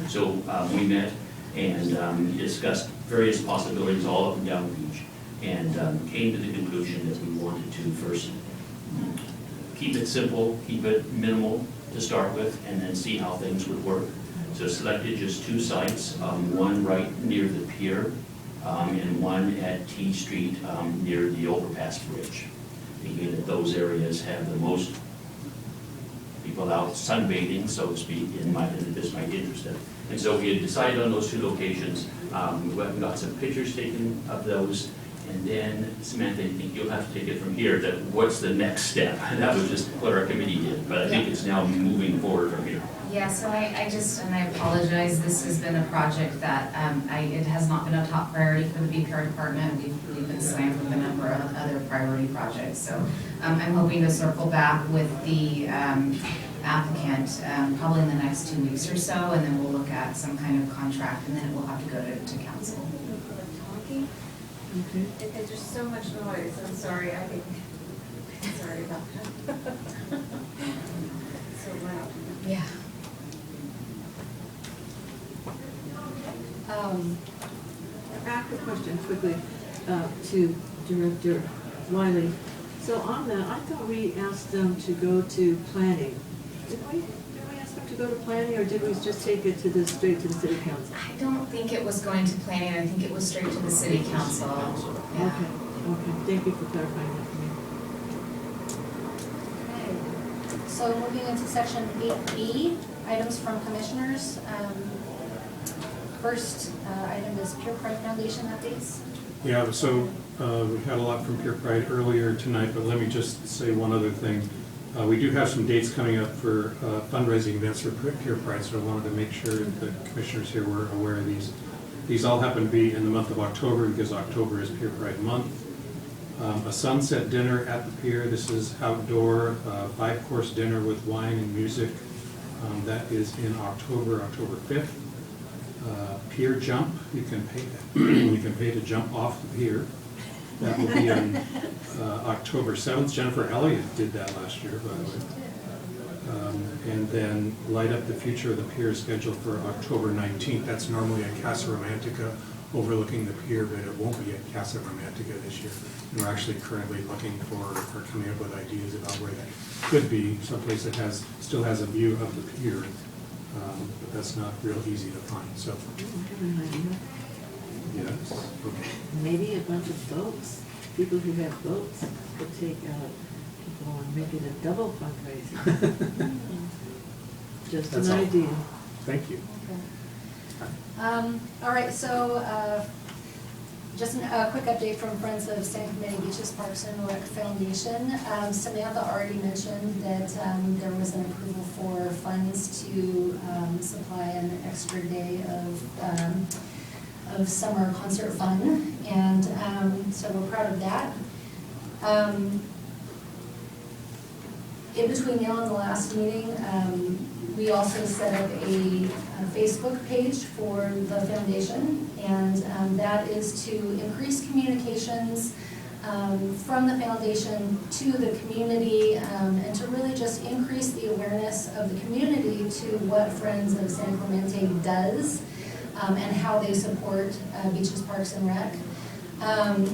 So we met and discussed various possibilities all up and down the beach, and came to the conclusion that we wanted to first keep it simple, keep it minimal to start with, and then see how things would work. So selected just 2 sites, one right near the pier, and one at T Street near the overpass bridge. Thinking that those areas have the most people out sunbathing, so to speak, and this might interest them. And so we had decided on those 2 locations. We went and got some pictures taken of those, and then Samantha, I think you'll have to take it from here, that what's the next step? That was just what our committee did, but I think it's now moving forward from here. Yeah, so I just, and I apologize, this has been a project that, it has not been a top priority for the BPR department. We've been slammed with a number of other priority projects. So I'm hoping to circle back with the applicant probably in the next 2 weeks or so, and then we'll look at some kind of contract, and then it will have to go to council. Talking? There's just so much noise, I'm sorry, sorry about that. So loud. Yeah. I have a question quickly to Director Wiley. So on that, I thought we asked them to go to planning. Did we ask them to go to planning, or did we just take it straight to the city council? I don't think it was going to planning, I think it was straight to the city council. Yeah. Okay, thank you for clarifying that for me. Okay, so moving into section 8B, items from commissioners. First item is Pure Pride Foundation updates. Yeah, so we had a lot from Pure Pride earlier tonight, but let me just say one other thing. We do have some dates coming up for fundraising events for Pure Pride, so I wanted to make sure that the commissioners here were aware of these. These all happen to be in the month of October, because October is Pure Pride month. A sunset dinner at the pier. This is outdoor, 5-course dinner with wine and music. That is in October 5th. Pier jump, you can pay to jump off the pier. That will be on October 7th. Jennifer Elliott did that last year, by the way. And then Light Up the Future of the Pier is scheduled for October 19th. That's normally at Casa Romantica overlooking the pier, but it won't be at Casa Romantica this year. And we're actually currently looking for, or coming up with ideas about where that could be, someplace that still has a view of the pier. But that's not real easy to find, so. Yes, okay. Maybe a bunch of boats, people who have boats could take out people and make it a double fundraiser. Just That's an all. idea. Thank you. All right, so just a quick update from Friends of San Clemente Beaches, Parks and Rec Foundation. Samantha already mentioned that there was an approval for funds to supply an extra day of summer concert fun, and so we're proud of that. In between now and the last meeting, we also set up a Facebook page for the foundation, and that is to increase communications from the foundation to the community, and to really just increase the awareness of the community to what Friends of San Clemente does, and how they support beaches, parks, and rec.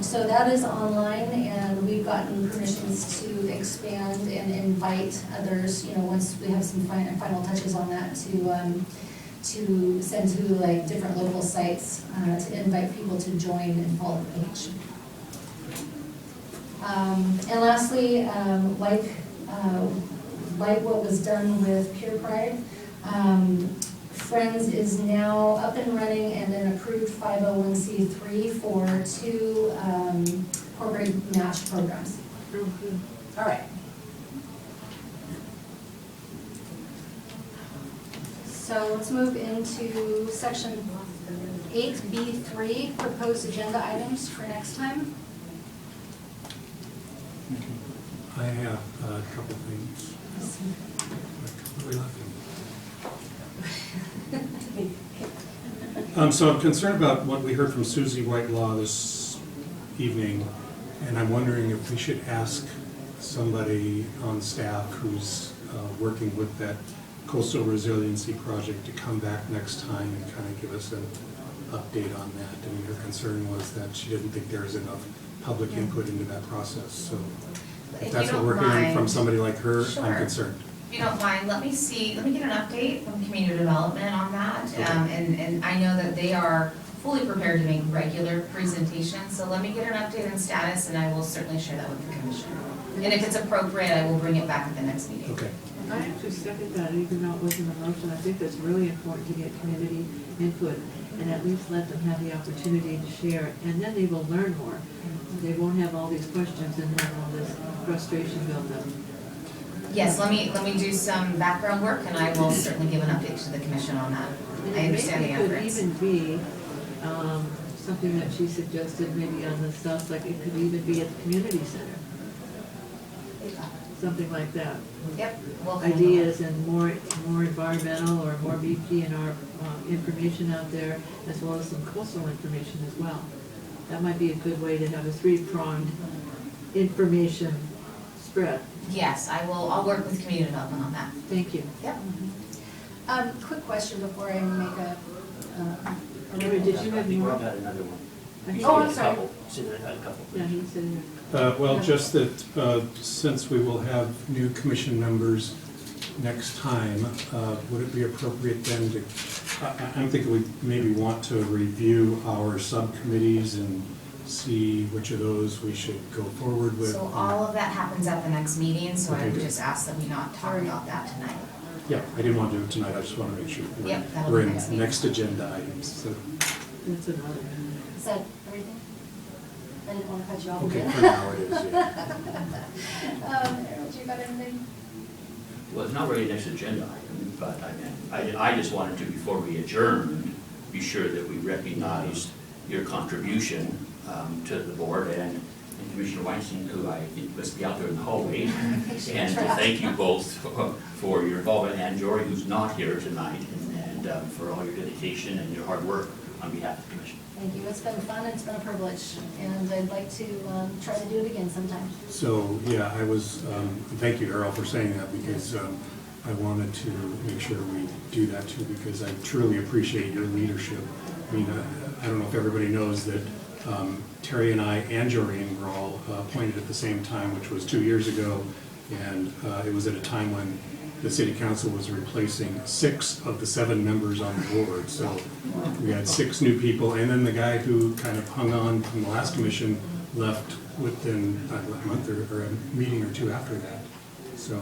So that is online, and we've gotten permissions to expand and invite others, you know, once we have some final touches on that, to send to like different local sites, to invite people to join and follow the page. And lastly, like what was done with Pure Pride, Friends is now up and running and an approved 501c3 for 2 corporate match programs. All right. So let's move into section 8B3, proposed agenda items for next time. I have a couple things. What are we laughing at? So I'm concerned about what we heard from Susie Whitelaw this evening, and I'm wondering if we should ask somebody on staff who's working with that coastal resiliency project to come back next time and kind of give us an update on that. I mean, her concern was that she didn't think there was enough public input into that process, so if that's what we're hearing from somebody like her, I'm concerned. If you don't mind, let me get an update from community development on that. And I know that they are fully prepared to make regular presentations, so let me get an update on status, and I will certainly share that with the commission. And if it's appropriate, I will bring it back at the next meeting. Okay. I actually second that, even though it wasn't a motion. I think that's really important to get community input and at least let them have the opportunity to share, and then they will learn more. They won't have all these questions and have all this frustration built up. Yes, let me do some background work, and I will certainly give an update to the commission on that. I understand the efforts. It could even be something that she suggested, maybe on the stuff, like it could even be at the community center. Something like that. Yep. We'll Ideas and more environmental or more BPNR information out there, as well as some coastal information as well. That might be a good way to have a 3-pronged information spread. Yes, I'll work with community development on that. Thank you. Yep. Quick question before I make a. Did you have more? Rob had another one. Oh, I'm sorry. Sid had a couple. Yeah, he said. Well, just that since we will have new commission members next time, would it be appropriate then to, I'm thinking we maybe want to review our subcommittees and see which of those we should go forward with. So all of that happens at the next meeting, so I Okay, would good. just ask that we not talk about that tonight. Yeah, I didn't want to do it tonight, I just want to make sure Yep, that'll we're be in next meeting. next agenda items. So, That's another. Is that everything? I didn't want to cut you off okay, again. for now it is, yeah. Aaron, you got anything? Well, it's not really a next agenda item, but I just wanted to, before we adjourned, be sure that we recognized your contribution to the board and Commissioner Weinstein, who I think must be out there in the hallway, and to thank you both for your involvement, and Jory, who's not here tonight, and for all your dedication and your hard work on behalf of the commission. Thank you. It's been fun. It's been a privilege, and I'd like to try to do it again sometime. So, yeah, I was, thank you, Earl, for saying that, because I wanted to make sure we do that too, because I truly appreciate your leadership. I mean, I don't know if everybody knows that Terry and I and Joreen were all appointed at the same time, which was 2 years ago, and it was at a time when the city council was replacing 6 of the 7 members on the board. So we had 6 new people, and then the guy who kind of hung on from the last commission left within a month or a meeting or 2 after that. So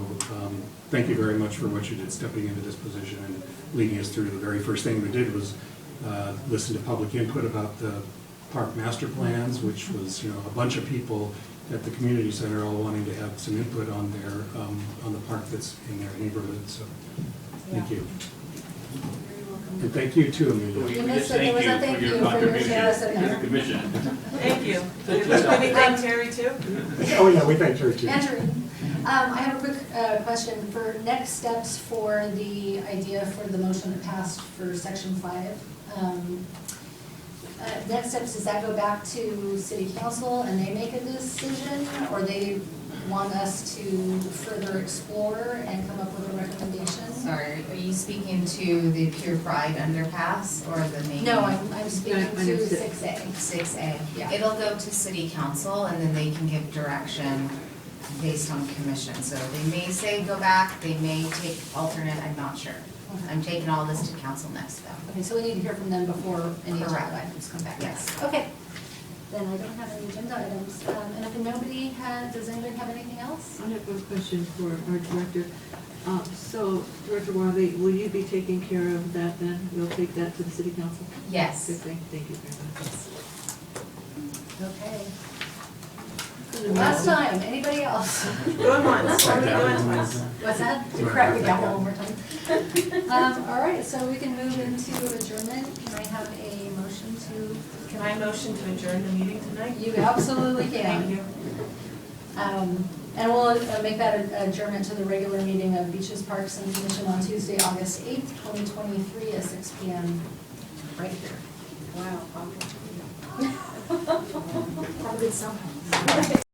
thank you very much for what you did, stepping into this position and leading us through. The very first thing we did was listen to public input about the park master plans, which was, you know, a bunch of people at the community center all wanting to have some input on their on the park that's in their neighborhood. So thank you. And thank you too, Amelia. We just thank you for your contribution to the commission. Thank you. Can we thank Terry too? Oh yeah, we thank her too. Andrew, I have a quick question for next steps for the idea for the motion that passed for section 5. Next steps, does that go back to city council and they make a decision, or they want us to further explore and come up with a recommendation? Sorry, are you speaking to the Pure Pride underpass or the main? No, I'm speaking No, I to understand. 6A. 6A. Yeah. It'll go to city council and then they can give direction based on commission. So they may say go back, they may take alternate, I'm not sure. I'm taking all this to council next though. Okay, so we need to hear from them before any agenda Correct. items come back. Yes. Okay, then I don't have any agenda items. And if nobody has, does anybody have anything else? I have one question for our director. So, Director Wiley, will you be taking care of that then? You'll take that to the city council? Yes. Good thing. Thank you very much. Okay. Last time, anybody else? Going once, going twice. What's that? Correct, we got one more time. All right, so we can move into adjournment. Can I have a motion to? Can I motion to adjourn the meeting tonight? You absolutely can. Thank you. And we'll make that adjournment to the regular meeting of Beaches, Parks, and Commission on Tuesday, August 8th, 2023 at 6 p.m. right here. Wow. Have a good summer.